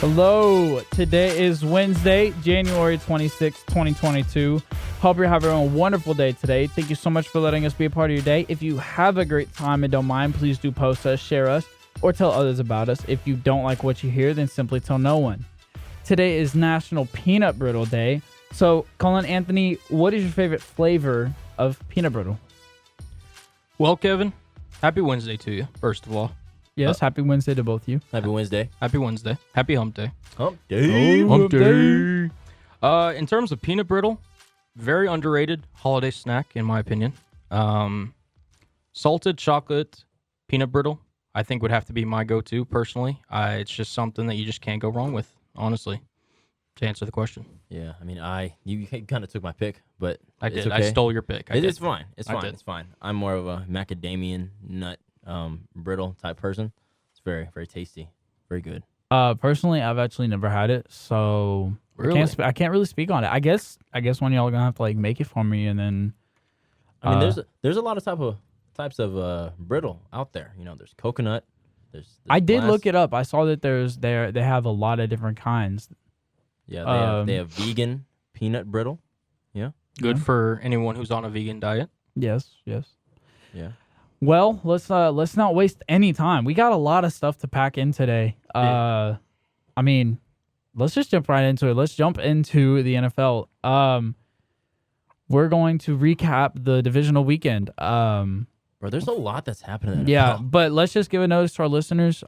Hello, today is Wednesday, January 26, 2022. Hope you're having a wonderful day today. Thank you so much for letting us be a part of your day. If you have a great time and don't mind, please do post us, share us, or tell others about us. If you don't like what you hear, then simply tell no one. Today is National Peanut Brittle Day. So, Cullen, Anthony, what is your favorite flavor of peanut brittle? Well, Kevin, happy Wednesday to you, first of all. Yes, happy Wednesday to both of you. Happy Wednesday. Happy Wednesday. Happy hump day. Hump day. Hump day. In terms of peanut brittle, very underrated holiday snack, in my opinion. Salted chocolate peanut brittle, I think would have to be my go-to, personally. It's just something that you just can't go wrong with, honestly, to answer the question. Yeah, I mean, you kind of took my pick, but I it's did. okay. I stole your pick. It's fine. It's I fine. did. It's fine. I'm more of a macadamia nut brittle type person. It's very, very tasty. Very good. Personally, I've actually never had it, so Really? I can't really speak on it. I guess one of y'all are gonna have to make it for me, and then. I mean, there's a lot of types of brittle out there. You know, there's coconut. There's I did glass. look it up. I saw that they have a lot of different kinds. Yeah, they have vegan peanut brittle. Yeah. Good for anyone who's on a vegan diet. Yes. Yeah. Well, let's not waste any time. We got a lot of stuff to pack in today. Yeah. I mean, let's just jump right into it. Let's jump into the NFL. We're going to recap the divisional weekend. Bro, there's a lot that's happening in the Yeah, NFL. but let's just give a notice to our listeners.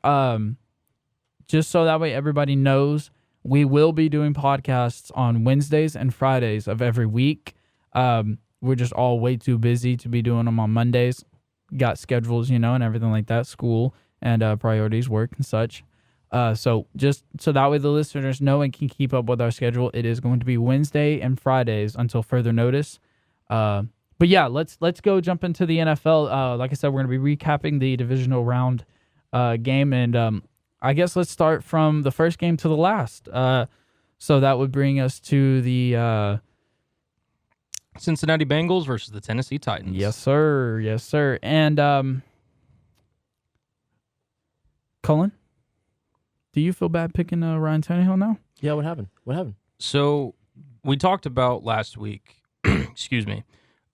Just so that way everybody knows, we will be doing podcasts on Wednesdays and Fridays of every week. We're just all way too busy to be doing them on Mondays. Got schedules, and everything like that, school and priorities, work and such. So just so that way the listeners know and can keep up with our schedule, it is going to be Wednesday and Fridays until further notice. But yeah, let's go jump into the NFL. Like I said, we're going to be recapping the divisional round game, and I guess let's start from the first game to the last. So that would bring us to the Cincinnati Bengals versus the Tennessee Titans. Yes, sir. And Cullen, do you feel bad picking Ryan Tannehill now? Yeah, what happened? So we talked about last week, excuse me,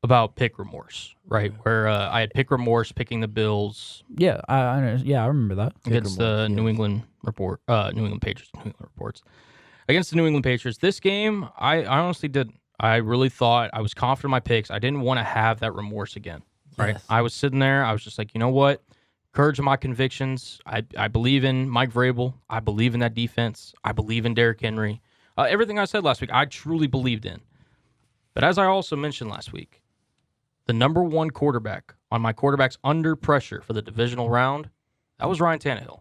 about pick remorse, right? Where I had pick remorse picking the Bills. Yeah, I remember that. Against the New England Patriots. Against the New England Patriots. This game, I honestly didn't. I really thought I was confident in my picks. I didn't want to have that remorse again, right? Yes. I was sitting there. I was just like, you know what? Courage of my convictions. I believe in Mike Vrabel. I believe in that defense. I believe in Derrick Henry. Everything I said last week, I truly believed in. But as I also mentioned last week, the number one quarterback on my quarterbacks under pressure for the divisional round, that was Ryan Tannehill.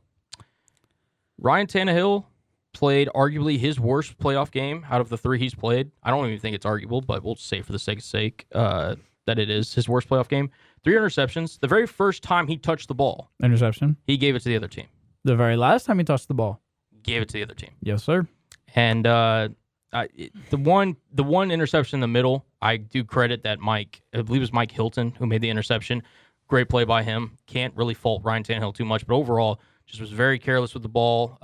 Ryan Tannehill played arguably his worst playoff game out of the three he's played. I don't even think it's arguable, but we'll say for the sake that it is his worst playoff game. 3 interceptions. The very first time he touched the ball, Interception. he gave it to the other team. The very last time he touched the ball. Gave it to the other team. Yes, sir. And the one interception in the middle, I do credit that I believe it was Mike Hilton who made the interception. Great play by him. Can't really fault Ryan Tannehill too much, but overall, just was very careless with the ball.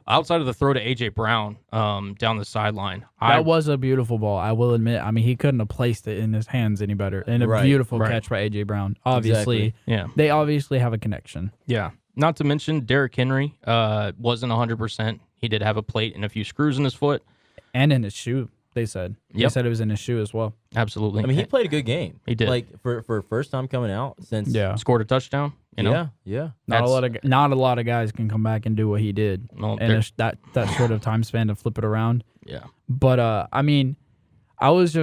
Outside of the throw to A.J. Brown down the sideline. That was a beautiful ball, I will admit. I mean, he couldn't have placed it in his hands any better. And a beautiful catch by A.J. Brown. Obviously, Exactly. They obviously have a connection. Yeah. Not to mention, Derrick Henry wasn't 100%. He did have a plate and a few screws in his foot. And in his shoe, they said. They said it was in his shoe as well. Absolutely. I mean, he played a good game. He did. Like, for first time coming out since... Scored a touchdown, you know? Yeah. Not a lot of guys can come back and do what he did. Well, and that short of time span to flip it around. Yeah. But I mean, I was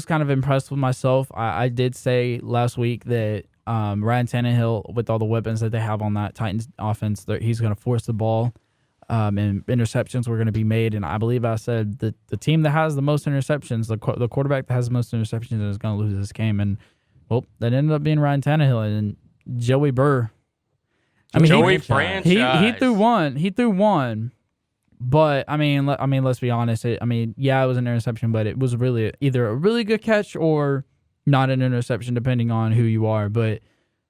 kind of impressed with myself. I did say last week that Ryan Tannehill, with all the weapons that they have on that Titans offense, he's going to force the ball, and interceptions were going to be made. And I believe I said that the team that has the most interceptions, the quarterback that has the most interceptions, is going to lose this game. And well, that ended up being Ryan Tannehill and Joey Burr. I mean, Joey franchise. he threw one. But I mean, let's be honest. It was an interception, but it was really either a really good catch or not an interception, depending on who you are. But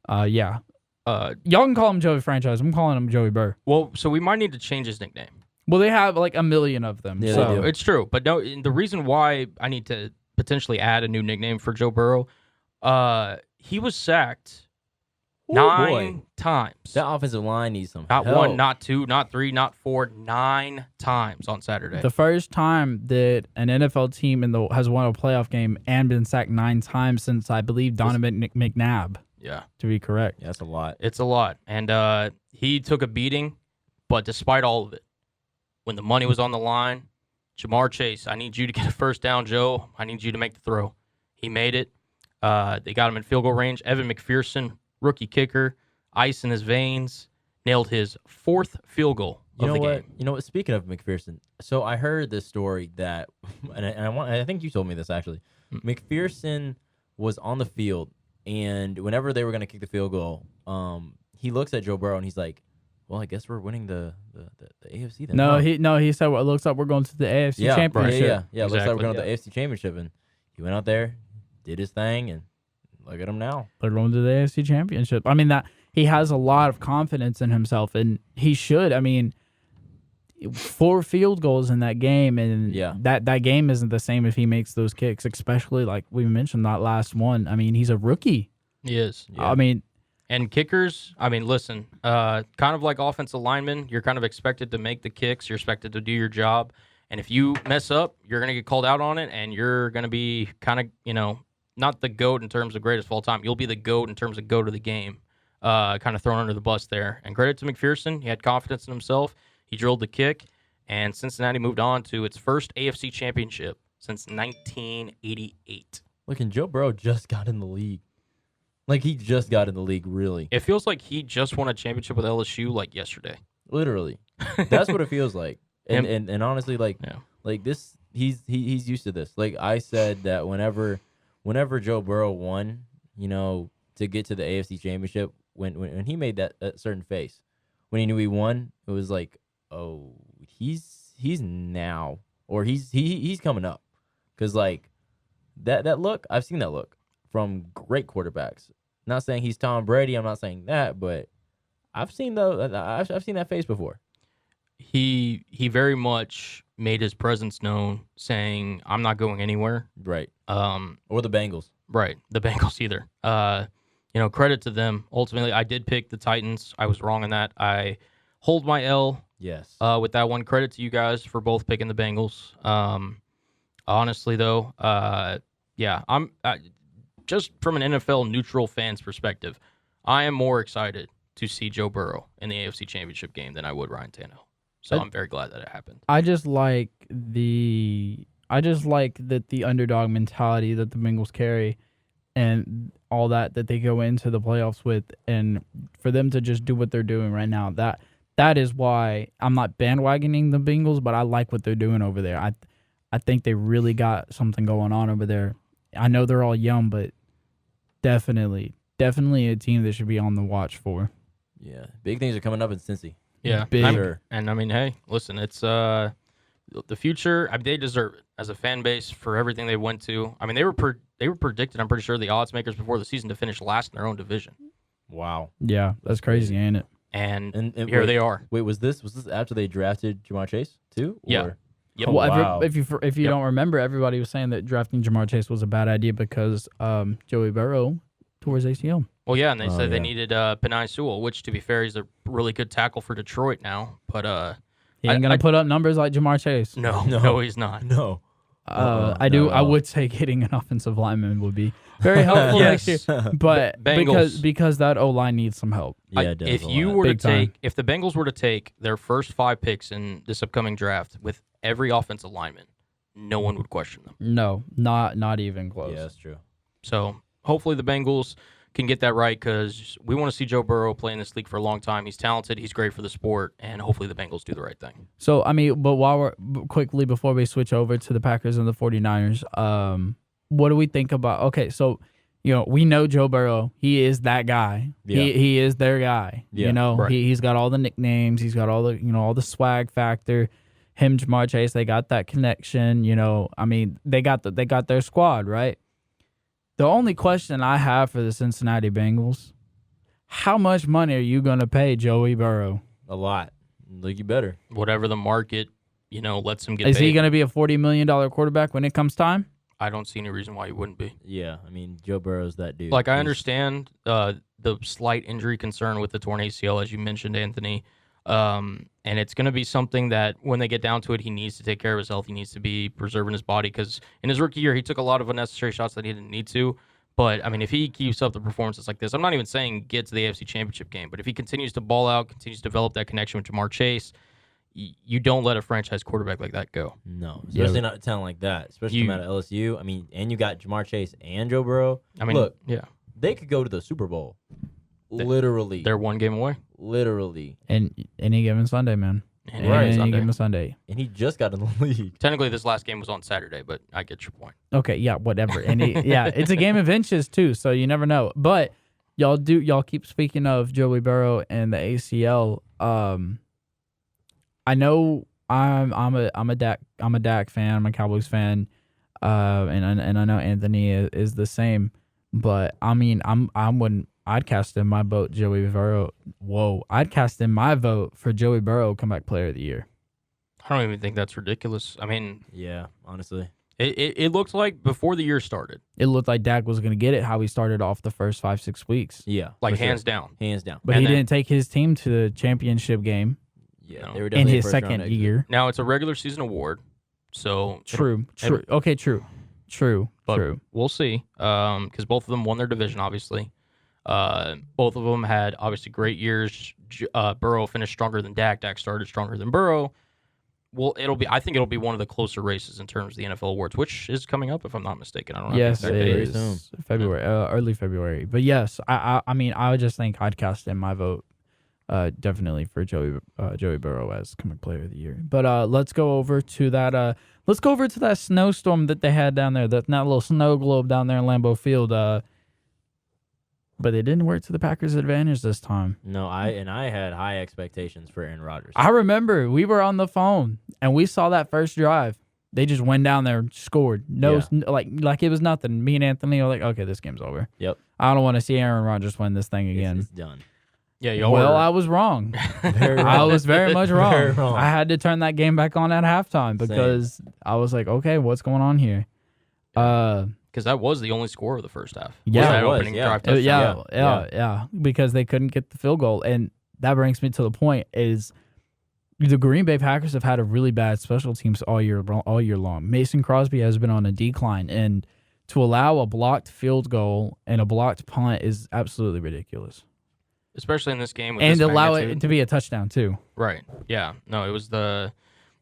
y'all can call him Joey Franchise. I'm calling him Joey Burr. Well, so we might need to change his nickname. Well, they have like a million of them. Yeah, so they do. It's true. But no, the reason why I need to potentially add a new nickname for Joe Burrow, he was sacked Ooh, 9 boy. times. That offensive line needs some Not help. 1, not 2, not 3, not 4, 9 times on Saturday. the first time that an NFL team has won a playoff game and been sacked 9 times since, I believe, Donovan McNabb, Yeah. to be correct. Yeah, that's a lot. It's a lot. And he took a beating, but despite all of it, when the money was on the line, Jamar Chase, I need you to get a first down, Joe. I need you to make the throw. He made it. They got him in field goal range. Evan McPherson, rookie kicker, ice in his veins, nailed his 4th field goal of the game. You know what? Speaking of McPherson, so I heard this story that, and I think you told me this actually. McPherson was on the field, and whenever they were going to kick the field goal, he looks at Joe Burrow and he's like, "Well, I guess we're winning the AFC then." He said, "Well, it looks like we're going to the AFC yeah, Championship." Yeah. It looks like we're Exactly, going to the AFC Championship, and he went out there, did his thing, and look at him now. They're going to the AFC Championship. I mean, that he has a lot of confidence in himself, and he should. I mean, 4 field goals in that game, and that game isn't the same if he makes those kicks, especially like we mentioned that last one. I mean, he's a rookie. He is. I mean, and kickers, I mean, listen, kind of like offensive linemen, you're kind of expected to make the kicks. You're expected to do your job. And if you mess up, you're going to get called out on it, and you're going to be kind of, not the GOAT in terms of greatest of all time. You'll be the GOAT in terms of GOAT of the game, kind of thrown under the bus there. And credit to McPherson. He had confidence in himself. He drilled the kick, and Cincinnati moved on to its first AFC championship since 1988. Look, and Joe Burrow just got in the league. Like, he just got in the league, really. It feels like he just won a championship with LSU like yesterday. Literally. That's what it feels like. And honestly, like this, he's used to this. Like I said that whenever Joe Burrow won, to get to the AFC Championship, when he made that certain face, when he knew he won, it was like, oh, he's now, or he's coming up, because like that look, I've seen that look from great quarterbacks. Not saying he's Tom Brady, I'm not saying that, but I've seen I've seen that face before. He very much made his presence known, saying, "I'm not going anywhere." Right. Or the Bengals. Right. The Bengals either. Credit to them. Ultimately, I did pick the Titans. I was wrong on that. I hold my L. Yes. With that one. Credit to you guys for both picking the Bengals. Honestly, though, I'm just from an NFL neutral fan's perspective, I am more excited to see Joe Burrow in the AFC Championship game than I would Ryan Tannehill. So I'm very glad that it happened. I just like the underdog mentality that the Bengals carry, and all that they go into the playoffs with, and for them to just do what they're doing right now, that is why I'm not bandwagoning the Bengals, but I like what they're doing over there. I think they really got something going on over there. I know they're all young, but definitely a team that should be on the watch for. Yeah, big things are coming up in Cincy. Yeah, big. And I mean, hey, listen, it's the future. I mean, they deserve it as a fan base for everything they went to. I mean, they were predicted. I'm pretty sure the odds makers before the season to finish last in their own division. Wow. Yeah, that's crazy, ain't it? And here they are. Wait, was this after they drafted Jamar Chase too? Yeah. Yep. Oh, well, wow. if you don't remember, everybody was saying that drafting Jamar Chase was a bad idea because Joey Burrow tore his ACL. Well, yeah, and they said they needed Penei Sewell, which, to be fair, he's a really good tackle for Detroit now. But he ain't gonna put up numbers like Jamar Chase. No, he's not. No. I would say getting an offensive lineman would be very helpful next year. But because that O-line needs some help. Yeah, it does if the Bengals were to take their first 5 picks in this upcoming draft with every offensive lineman, no one would question them. No, not even close. Yeah, that's true. So hopefully the Bengals can get that right, because we want to see Joe Burrow play in this league for a long time. He's talented. He's great for the sport, and hopefully the Bengals do the right thing. So, I mean, but quickly before we switch over to the Packers and the 49ers, what do we think about? Okay, so, we know Joe Burrow. He is that guy. Yeah. He is their guy. Yeah, right. He's got all the nicknames. He's got all the, all the swag factor. Him, Jamar Chase, they got that connection. I mean, they got their squad, right? The only question I have for the Cincinnati Bengals, how much money are you going to pay Joey Burrow? A lot. Like, you better. Whatever the market, lets him get Is paid. he going to be a $40 million quarterback when it comes time? I don't see any reason why he wouldn't be. Yeah, I mean, Joe Burrow's that dude. Like, I understand the slight injury concern with the torn ACL, as you mentioned, Anthony. And it's going to be something that when they get down to it, he needs to take care of his health. He needs to be preserving his body because in his rookie year, he took a lot of unnecessary shots that he didn't need to. But, I mean, if he keeps up the performances like this, I'm not even saying get to the AFC Championship game, but if he continues to ball out, continues to develop that connection with Jamar Chase, you don't let a franchise quarterback like that go. No, especially not a talent like that, especially coming out of LSU. I mean, and you got Jamar Chase and Joe Burrow. I mean, look, yeah. They could go to the Super Bowl. Literally. They're one game away. Literally. And any given Sunday, man. Any given Sunday. And he just got in the league. Technically, this last game was on Saturday, but I get your point. Okay, yeah, whatever. And it's a game of inches too, so you never know. But y'all keep speaking of Joey Burrow and the ACL. I know I'm a Dak fan. I'm a Cowboys fan, and I know Anthony is the same. But I mean, I'd cast in my vote Joey Burrow. Whoa, I'd cast in my vote for Joey Burrow comeback player of the year. I don't even think that's ridiculous. I mean, yeah, honestly, it looked like before the year started. It looked like Dak was going to get it. How he started off the first 5-6 weeks. Yeah, like hands down. But he didn't take his team to the championship game. Yeah, they were in his second year. Now it's a regular season award, so true. Okay, true. But we'll see, because both of them won their division, obviously. Both of them had obviously great years. Burrow finished stronger than Dak. Dak started stronger than Burrow. Well, I think it'll be one of the closer races in terms of the NFL awards, which is coming up if I'm not mistaken. I don't know. Yes, it is February, early February. But yes, I mean, I would just think I'd cast in my vote. Definitely for Joey Burrow as comeback player of the year. But let's go over to that. Let's go over to that snowstorm that they had down there. That little snow globe down there in Lambeau Field. But it didn't work to the Packers' advantage this time. No, I had high expectations for Aaron Rodgers. I remember we were on the phone and we saw that first drive. They just went down there and scored. Like it was nothing. Me and Anthony were like, okay, this game's over. Yep. I don't want to see Aaron Rodgers win this thing again. It's done. Yeah, I was wrong. I was very much wrong. Very wrong. I had to turn that game back on at halftime because I was like, okay, what's going on here? Because that was the only score of the first half. Yeah, that opening drive touchdown. Yeah. Because they couldn't get the field goal, and that brings me to the point: is the Green Bay Packers have had a really bad special teams all year long. Mason Crosby has been on a decline, and to allow a blocked field goal and a blocked punt is absolutely ridiculous. Especially in this game. With and this allow magnitude. it to be a touchdown, too. Right. Yeah. No, it was the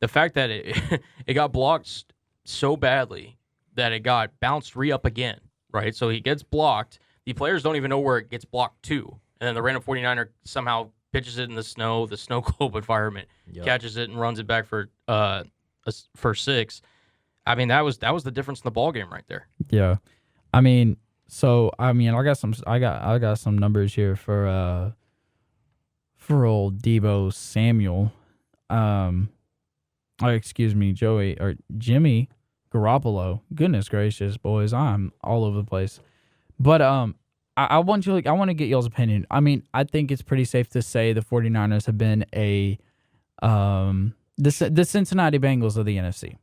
fact that it got blocked so badly that it got bounced re-up again, right? So he gets blocked. The players don't even know where it gets blocked to. And then the random 49er somehow pitches it in the snow globe environment, catches it and runs it back for 6. I mean, that was the difference in the ball game right there. Yeah. I mean, I got some numbers here for old Deebo Samuel. Jimmy Garoppolo. Goodness gracious, boys, I'm all over the place. But I want to get y'all's opinion. I mean, I think it's pretty safe to say the 49ers have been the Cincinnati Bengals of the NFC.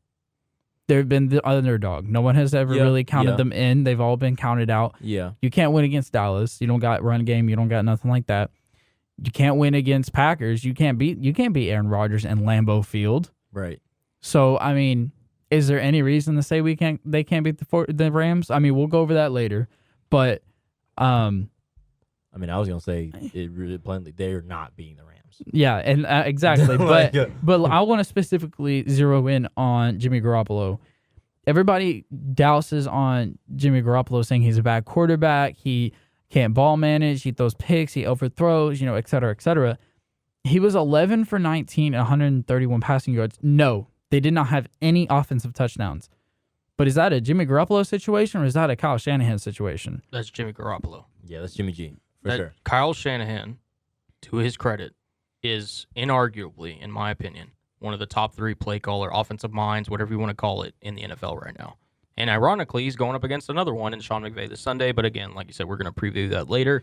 They've been the underdog. No one has ever really counted them in. They've all been counted out. Yeah. You can't win against Dallas. You don't got run game. You don't got nothing like that. You can't win against Packers. You can't beat Aaron Rodgers in Lambeau Field. Right. So, I mean, is there any reason to say they can't beat the Rams? I mean, we'll go over that later. But I mean, I was going to say it really plainly they're not beating the Rams. Yeah, and exactly. But I want to specifically zero in on Jimmy Garoppolo. Everybody douses on Jimmy Garoppolo saying he's a bad quarterback. He can't ball manage. He throws picks. He overthrows, et cetera, et cetera. He was 11 for 19, 131 passing yards. No, they did not have any offensive touchdowns. But is that a Jimmy Garoppolo situation or is that a Kyle Shanahan situation? That's Jimmy Garoppolo. Yeah, that's Jimmy G, for sure. Kyle Shanahan, to his credit, is inarguably, in my opinion, one of the top 3 play caller, offensive minds, whatever you want to call it, in the NFL right now. And ironically, he's going up against another one in Sean McVay this Sunday. But again, like you said, we're going to preview that later.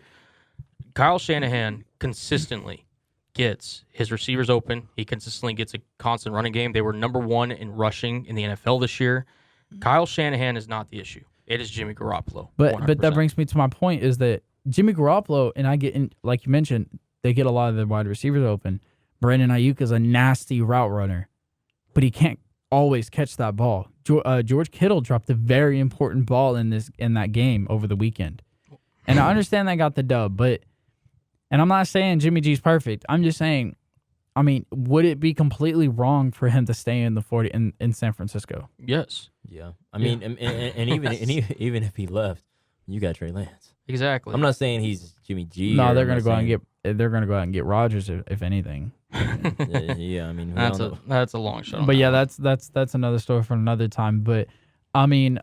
Kyle Shanahan consistently gets his receivers open. He consistently gets a constant running game. They were number 1 in rushing in the NFL this year. Kyle Shanahan is not the issue. It is Jimmy Garoppolo. But that brings me to my point is that Jimmy Garoppolo, and I get in, like you mentioned, they get a lot of the wide receivers open. Brandon Ayuk is a nasty route runner, but he can't always catch that ball. George Kittle dropped a very important ball in that game over the weekend. And I understand they got the dub, and I'm not saying Jimmy G's perfect. I'm just saying, I mean, would it be completely wrong for him to stay in the 40 in San Francisco? Yes. Yeah. I mean, and even if he left, you got Trey Lance. Exactly. I'm not saying he's Jimmy G. No, they're gonna go out and get Rodgers if anything. Yeah, I mean, that's a long shot. But yeah, that's another story for another time. But I mean,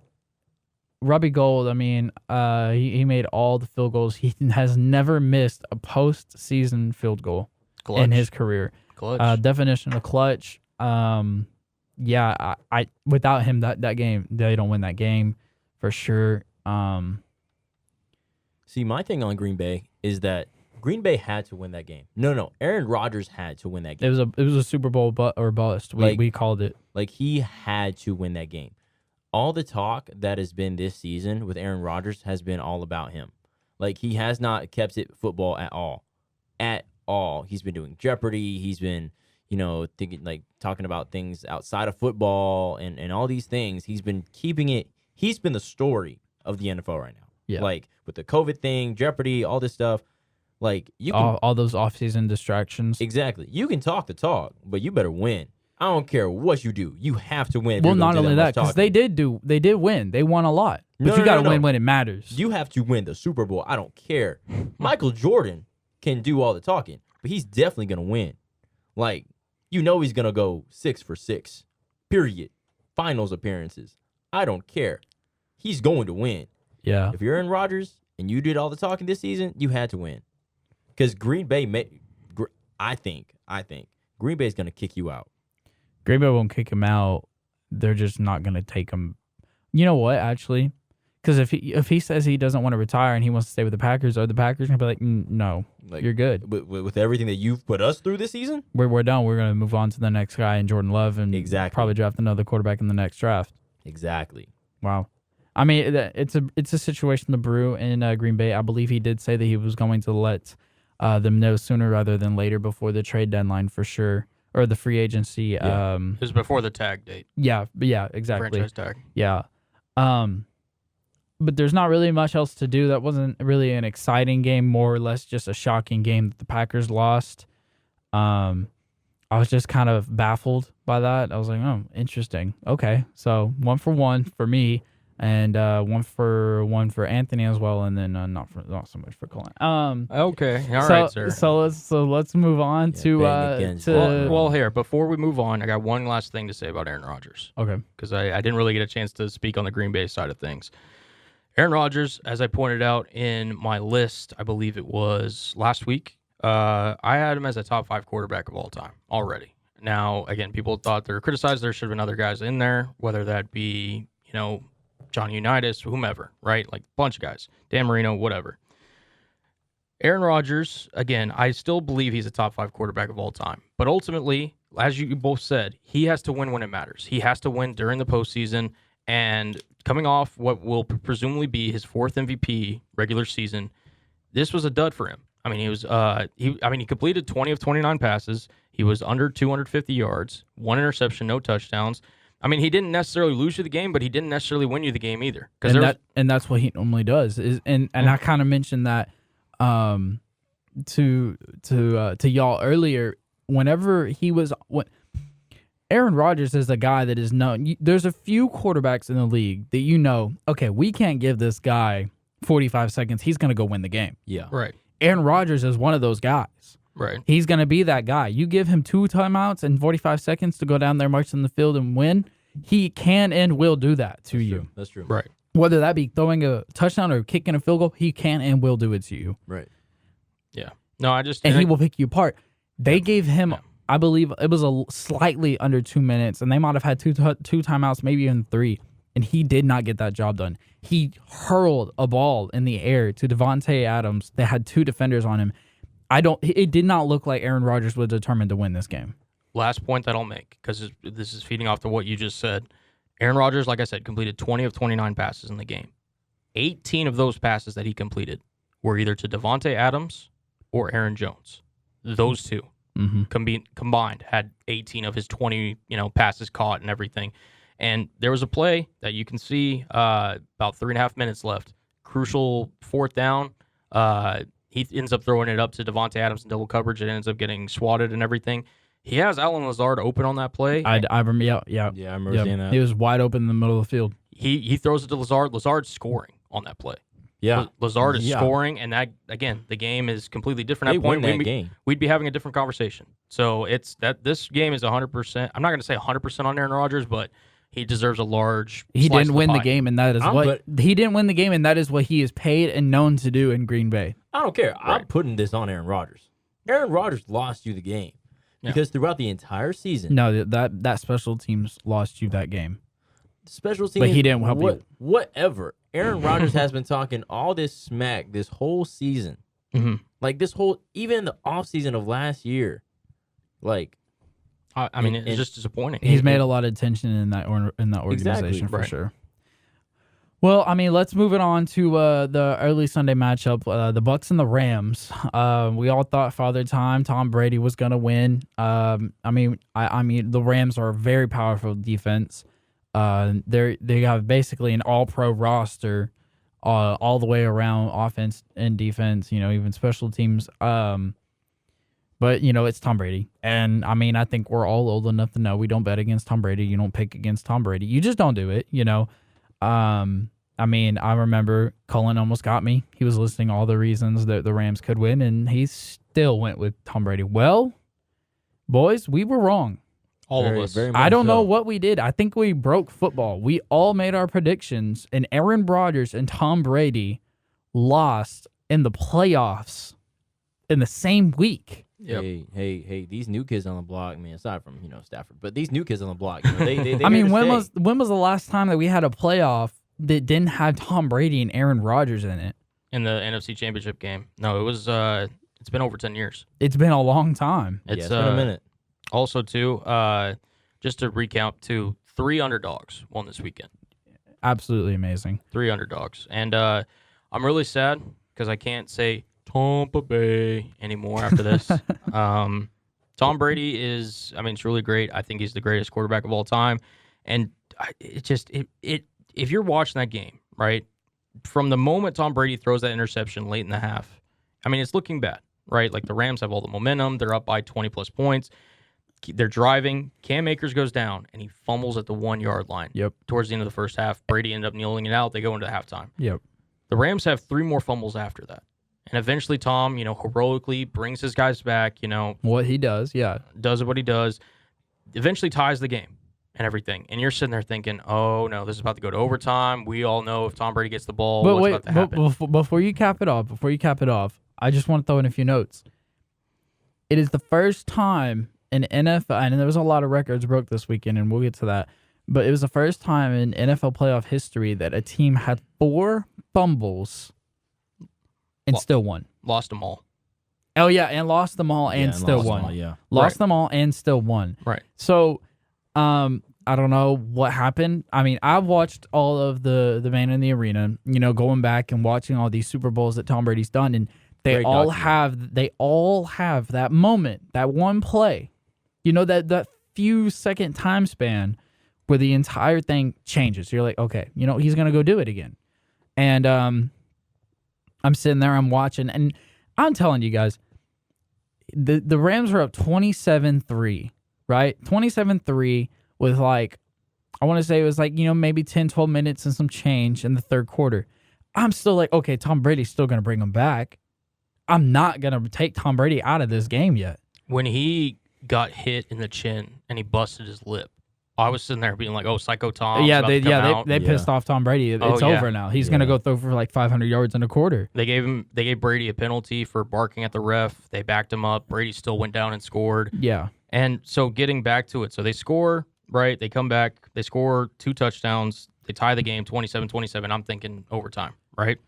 Robbie Gould, I mean, he made all the field goals. He has never missed a postseason field goal in his career. Clutch. Definition of clutch. Yeah, I without him that game they don't win that game for sure. See, my thing on Green Bay is that Green Bay had to win that game. No, Aaron Rodgers had to win that game. It was a Super Bowl or bust. We called it. Like, he had to win that game. All the talk that has been this season with Aaron Rodgers has been all about him. Like, he has not kept it football at all. At all. He's been doing Jeopardy. He's been, talking about things outside of football and all these things. He's been keeping it. He's been the story of the NFL right now. Yeah. Like, with the COVID thing, Jeopardy, all this stuff. Like, you can, all those off-season distractions. Exactly. You can talk the talk, but you better win. I don't care what you do. You have to win. Well, not only that, because they did win. They won a lot. But you got to win when it matters. You have to win the Super Bowl. I don't care. Michael Jordan can do all the talking, but he's definitely going to win. Like, he's going to go 6 for 6. Period. Finals appearances. I don't care. He's going to win. Yeah. If you're Aaron Rodgers and you did all the talking this season, you had to win. Because Green Bay, I think Green Bay is going to kick you out. Green Bay won't kick him out. They're just not going to take him. You know what, actually? Because if he says he doesn't want to retire and he wants to stay with the Packers, are the Packers going to be like, no, you're good. With everything that you've put us through this season? We're done. We're going to move on to the next guy and Jordan Love and probably draft another quarterback in the next draft. Exactly. Wow. I mean, it's a situation to brew in Green Bay. I believe he did say that he was going to let them know sooner rather than later before the trade deadline for sure. Or the free agency. Yeah. It was before the tag date. Yeah, exactly. Franchise tag. Yeah. But there's not really much else to do. That wasn't really an exciting game, more or less just a shocking game that the Packers lost. I was just kind of baffled by that. I was like, oh, interesting. Okay, so 1 for 1 for me, and 1 for 1 for Anthony as well, and then not so much for Cullen. Okay, all right, sir. So let's move on to well, here before we move on, I got one last thing to say about Aaron Rodgers. Okay, because I didn't really get a chance to speak on the Green Bay side of things. Aaron Rodgers, as I pointed out in my list, I believe it was last week. I had him as a top 5 quarterback of all time already. Now, again, people thought they were criticized. There should have been other guys in there, whether that be Johnny Unitas, whomever, right? Like a bunch of guys. Dan Marino, whatever. Aaron Rodgers, again, I still believe he's a top 5 quarterback of all time. But ultimately, as you both said, he has to win when it matters. He has to win during the postseason. And coming off what will presumably be his 4th MVP regular season, this was a dud for him. I mean, he completed 20 of 29 passes. He was under 250 yards, 1 interception, no touchdowns. I mean, he didn't necessarily lose you the game, but he didn't necessarily win you the game either. And that's what he normally does. And I kind of mentioned that to y'all earlier. Whenever he was Aaron Rodgers is a guy that is known. There's a few quarterbacks in the league that okay, we can't give this guy 45 seconds. He's going to go win the game. Yeah. Right. Aaron Rodgers is one of those guys. Right. He's going to be that guy. You give him 2 timeouts and 45 seconds to go down there, march in the field, and win. He can and will do that to you. That's true. Right. Whether that be throwing a touchdown or kicking a field goal, he can and will do it to you. Right. Yeah. No, he will pick you apart. They gave him, I believe, it was a slightly under 2 minutes, and they might have had two timeouts, maybe even 3, and he did not get that job done. He hurled a ball in the air to Devontae Adams. They had 2 defenders on him. It did not look like Aaron Rodgers was determined to win this game. Last point that I'll make, because this is feeding off to what you just said. Aaron Rodgers, like I said, completed 20 of 29 passes in the game. 18 of those passes that he completed were either to Devontae Adams or Aaron Jones. Those two combined had 18 of his 20 passes caught and everything. And there was a play that you can see about 3.5 minutes left. Crucial fourth down. He ends up throwing it up to Devontae Adams in double coverage. It ends up getting swatted and everything. He has Allen Lazard open on that play. I remember, Yeah, I remember seeing that. He was wide open in the middle of the field. He throws it to Lazard. Lazard's scoring on that play. Yeah. Lazard is scoring, and that, again, the game is completely different. They win that game. We'd be having a different conversation. So this game is 100%. I'm not going to say 100% on Aaron Rodgers, but he deserves a large. He didn't win the pie. game, and that is he didn't win the game, and that is what he is paid and known to do in Green Bay. I don't care. I'm putting this on Aaron Rodgers. Aaron Rodgers lost you the game because throughout the entire season, no, that special teams lost you that game. Special teams, but he didn't help you. Whatever. Aaron Rodgers has been talking all this smack this whole season, like even the offseason of last year, like. I mean, it's just disappointing. He's made a lot of attention in that organization for sure. Well, I mean, let's move it on to the early Sunday matchup, the Bucs and the Rams. We all thought Father Time, Tom Brady was going to win. I mean, the Rams are a very powerful defense. They have basically an all-pro roster, all the way around, offense and defense. Even special teams. But, it's Tom Brady. And, I mean, I think we're all old enough to know we don't bet against Tom Brady. You don't pick against Tom Brady. You just don't do it, I mean, I remember Cullen almost got me. He was listing all the reasons that the Rams could win, and he still went with Tom Brady. Well, boys, we were wrong. All of us. I don't know what we did. I think we broke football. We all made our predictions, and Aaron Rodgers and Tom Brady lost in the playoffs in the same week. Yep. Hey! These new kids on the block, man. Aside from Stafford, but these new kids on the block, they I mean, when was the last time that we had a playoff that didn't have Tom Brady and Aaron Rodgers in it? In the NFC Championship game. No, it was. It's been over 10 years. It's been a long time. It's been a minute. Also, too, just to recount, 3 underdogs won this weekend. Absolutely amazing. 3 underdogs, and I'm really sad because I can't say Tampa Bay anymore after this. Tom Brady is, it's really great. I think he's the greatest quarterback of all time. And if you're watching that game, right, from the moment Tom Brady throws that interception late in the half, it's looking bad, right? Like the Rams have all the momentum. They're up by 20-plus points. They're driving. Cam Akers goes down, and he fumbles at the 1-yard line. Yep. Towards the end of the first half, Brady ended up kneeling it out. They go into halftime. Yep. The Rams have 3 more fumbles after that. And eventually Tom, heroically brings his guys back, What he does, yeah. Does what he does. Eventually ties the game and everything. And you're sitting there thinking, oh, no, this is about to go to overtime. We all know if Tom Brady gets the ball, what's about to happen. Before you cap it off, I just want to throw in a few notes. It is the first time in NFL, and there was a lot of records broke this weekend, and we'll get to that, but it was the first time in NFL playoff history that a team had 4 fumbles and still won. Lost them all. Oh, yeah, and lost them all and still won. Lost them all and still won. Right. So, I don't know what happened. I've watched all of the Man in the Arena, going back and watching all these Super Bowls that Tom Brady's done, and they all have that moment, that one play, that few second time span where the entire thing changes. You're like, okay, he's going to go do it again. And I'm sitting there, I'm watching, and I'm telling you guys, the Rams are up 27-3, right? 27-3 with I want to say it was maybe 10, 12 minutes and some change in the third quarter. I'm still like, okay, Tom Brady's still going to bring them back. I'm not going to take Tom Brady out of this game yet. When he got hit in the chin and he busted his lip, I was sitting there being like, "Oh, Psycho Tom." Yeah, they pissed off Tom Brady. It's over now. He's gonna go throw for 500 yards in a quarter. They gave Brady a penalty for barking at the ref. They backed him up. Brady still went down and scored. Yeah. And so getting back to it, so they score, right? They come back. They score 2 touchdowns. They tie the game 27-27. I'm thinking overtime, right?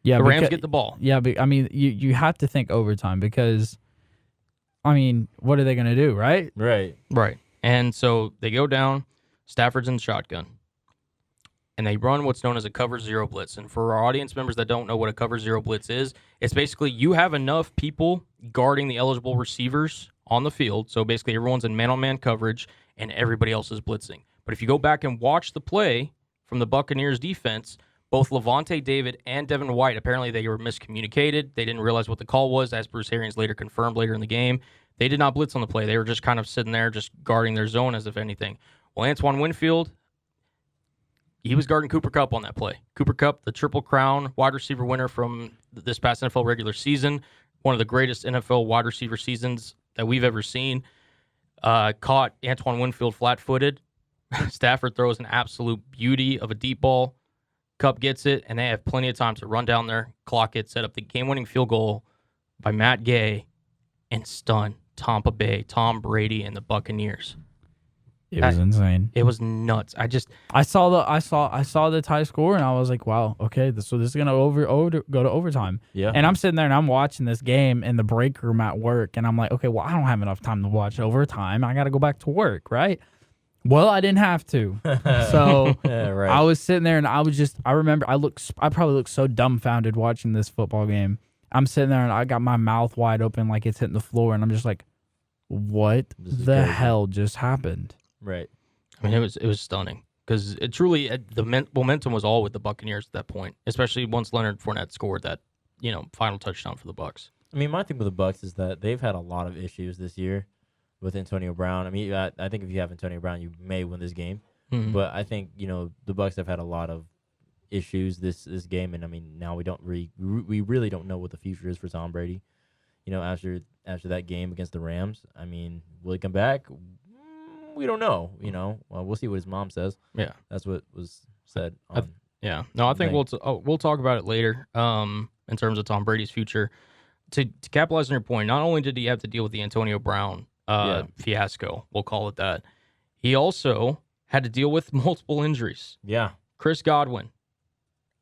Yeah, the Rams get the ball. Yeah, but I mean, you have to think overtime because, I mean, what are they going to do, right? Right. And so they go down. Stafford's in shotgun. And they run what's known as a cover zero blitz. And for our audience members that don't know what a cover zero blitz is, it's basically you have enough people guarding the eligible receivers on the field. So basically everyone's in man-on-man coverage and everybody else is blitzing. But if you go back and watch the play from the Buccaneers defense, both Levante David and Devin White, apparently they were miscommunicated. They didn't realize what the call was, as Bruce Arians later confirmed later in the game. They did not blitz on the play. They were just kind of sitting there just guarding their zone as if anything. Well, Antoine Winfield, he was guarding Cooper Kupp on that play. Cooper Kupp, the Triple Crown wide receiver winner from this past NFL regular season, one of the greatest NFL wide receiver seasons that we've ever seen, caught Antoine Winfield flat-footed. Stafford throws an absolute beauty of a deep ball. Kupp gets it, and they have plenty of time to run down there, clock it, set up the game-winning field goal by Matt Gay, and stun Tampa Bay, Tom Brady, and the Buccaneers. It was insane. It was nuts. I saw the tie score and I was like, wow, okay, so this is gonna go to overtime. Yeah. And I'm sitting there and I'm watching this game in the break room at work, and I'm like, okay, well, I don't have enough time to watch overtime. I got to go back to work, right? Well, I didn't have to. So right. I was sitting there and I remember I probably looked so dumbfounded watching this football game. I'm sitting there and I got my mouth wide open like it's hitting the floor, and I'm just like, what the hell just happened? Right. I mean, it was stunning because it truly the momentum was all with the Buccaneers at that point, especially once Leonard Fournette scored that final touchdown for the Bucs. I mean, my thing with the Bucs is that they've had a lot of issues this year with Antonio Brown. I mean, I think if you have Antonio Brown, you may win this game. Mm-hmm. But I think the Bucs have had a lot of issues this game, and I mean now we really don't know what the future is for Tom Brady. After that game against the Rams, I mean, will he come back? We don't know. We'll see what his mom says. Yeah, that's what was said. I think we'll talk about it later. In terms of Tom Brady's future, to capitalize on your point, not only did he have to deal with the Antonio Brown fiasco, we'll call it that, he also had to deal with multiple injuries. Yeah, Chris Godwin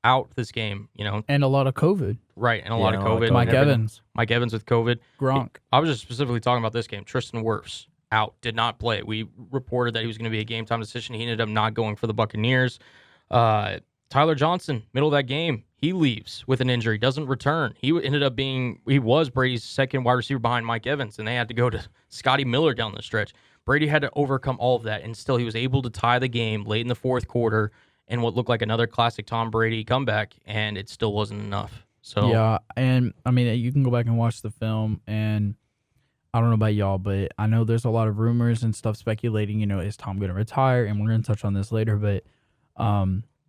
out this game, and a lot of COVID. Right, and a lot of COVID. Mike Evans with COVID. Gronk. I was just specifically talking about this game. Tristan Wirfs out, did not play. We reported that he was going to be a game time decision. He ended up not going for the Buccaneers. Tyler Johnson, middle of that game, he leaves with an injury, doesn't return. He was Brady's second wide receiver behind Mike Evans, and they had to go to Scotty Miller down the stretch. Brady had to overcome all of that, and still he was able to tie the game late in the fourth quarter in what looked like another classic Tom Brady comeback, and it still wasn't enough. So yeah, and I mean, you can go back and watch the film, and I don't know about y'all, but I know there's a lot of rumors and stuff speculating, is Tom going to retire? And we're going to touch on this later, but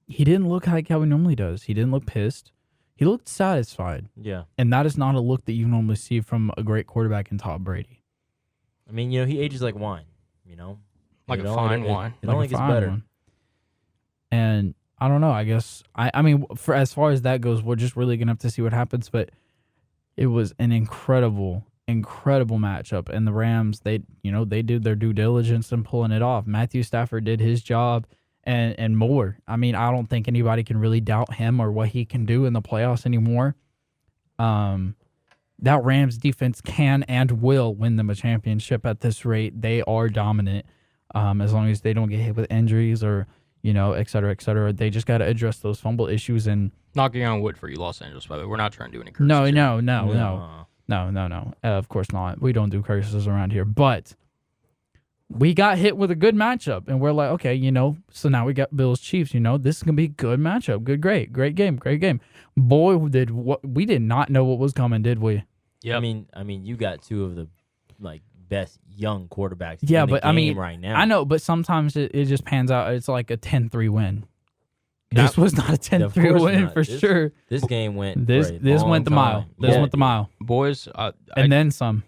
he didn't look like how he normally does. He didn't look pissed. He looked satisfied. Yeah. And that is not a look that you normally see from a great quarterback in Tom Brady. I mean, he ages like wine, Like a fine wine. It only gets better. Wine. And I don't know. I guess, I mean, for as far as that goes, we're just really going to have to see what happens, but it was an incredible matchup, and the Rams, they did their due diligence in pulling it off. Matthew Stafford did his job and more. I mean, I don't think anybody can really doubt him or what he can do in the playoffs anymore. That Rams defense can and will win them a championship at this rate. They are dominant, as long as they don't get hit with injuries or et cetera, et cetera. They just got to address those fumble issues. And knocking on wood for you, Los Angeles, by the way. We're not trying to do any curses. No. Of course not. We don't do curses around here. But we got hit with a good matchup, and we're like, okay, so now we got Bills Chiefs. This is gonna be a good matchup. Great game. Boy, we did not know what was coming, did we? Yeah. I mean, you got two of the best young quarterbacks. Yeah, in the but game right now. I know, but sometimes it just pans out. It's like a 10-3 win. This was not a 10-3 win for sure. This game went. This went the mile. This went the mile, boys. And then some.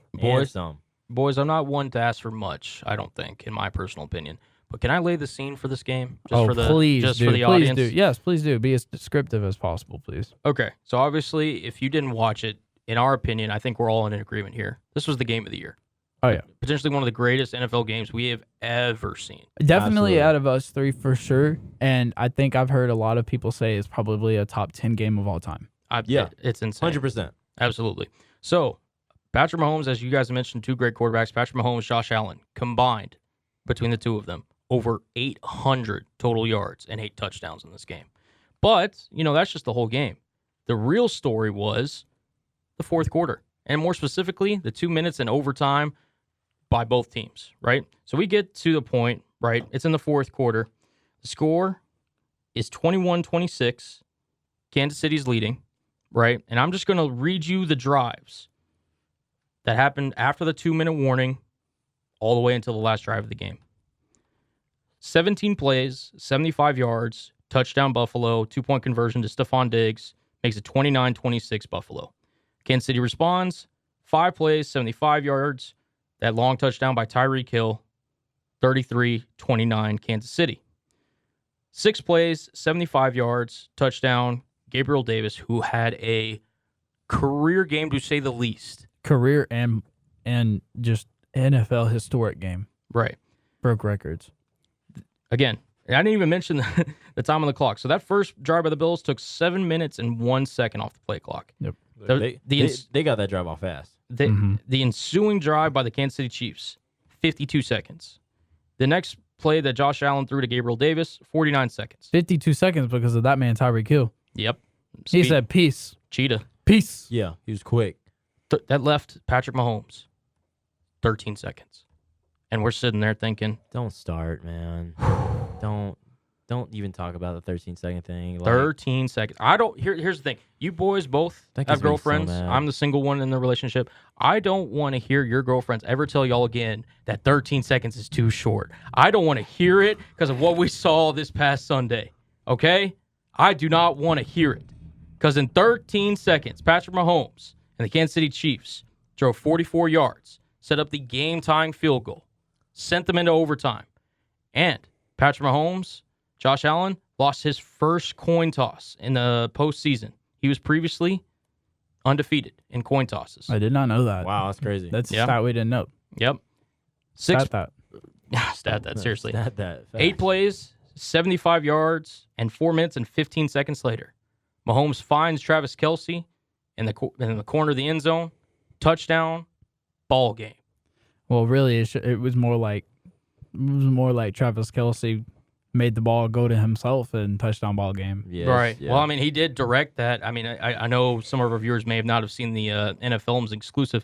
Boys, I'm not one to ask for much. I don't think, in my personal opinion. But can I lay the scene for this game? Please do. For the audience. Do. Yes, please do. Be as descriptive as possible, please. Okay, so obviously, if you didn't watch it, in our opinion, I think we're all in agreement here. This was the game of the year. Oh yeah, potentially one of the greatest NFL games we have ever seen. Definitely Absolutely. Out of us three for sure. And I think I've heard a lot of people say it's probably a top 10 game of all time. It's insane. 100%. Absolutely. So, Patrick Mahomes, as you guys mentioned, 2 great quarterbacks. Patrick Mahomes, Josh Allen, combined between the two of them, over 800 total yards and 8 touchdowns in this game. But, that's just the whole game. The real story was the fourth quarter, and more specifically, the 2 minutes in overtime by both teams, right? So we get to the point, right? It's in the fourth quarter. The score is 21-26. Kansas City's leading, right? And I'm just going to read you the drives that happened after the 2-minute warning all the way until the last drive of the game. 17 plays, 75 yards, touchdown Buffalo, 2-point conversion to Stephon Diggs, makes it 29-26 Buffalo. Kansas City responds, 5 plays, 75 yards, that long touchdown by Tyreek Hill, 33-29 Kansas City. 6 plays, 75 yards, touchdown, Gabriel Davis, who had a career game to say the least. Career and just NFL historic game. Right. Broke records. Again, I didn't even mention the time on the clock. So that first drive by the Bills took 7 minutes and 1 second off the play clock. Yep. They got that drive off fast. The ensuing drive by the Kansas City Chiefs, 52 seconds. The next play that Josh Allen threw to Gabriel Davis, 49 seconds. 52 seconds because of that man, Tyreek Hill. Yep. He said, peace. Cheetah. Peace. Yeah, he was quick. That left Patrick Mahomes 13 seconds. And we're sitting there thinking, don't start, man. Don't even talk about the 13-second thing. 13 seconds. Here's the thing. You boys both have girlfriends. So I'm the single one in the relationship. I don't want to hear your girlfriends ever tell y'all again that 13 seconds is too short. I don't want to hear it because of what we saw this past Sunday. Okay? I do not want to hear it. Because in 13 seconds, Patrick Mahomes and the Kansas City Chiefs drove 44 yards, set up the game-tying field goal, sent them into overtime. And Patrick Mahomes, Josh Allen, lost his first coin toss in the postseason. He was previously undefeated in coin tosses. I did not know that. Wow, that's crazy. That's a stat we didn't know. Yep. Stat that. Stat that, seriously. Stat that. 8 plays, 75 yards, and 4 minutes and 15 seconds later, Mahomes finds Travis Kelce in the corner of the end zone. Touchdown, ball game. Well, really, it was more like Travis Kelce made the ball go to himself and touchdown ball game. Yes, right. Yeah. Well, I mean, he did direct that. I mean, I know some of our viewers may have not have seen the NFL's exclusive.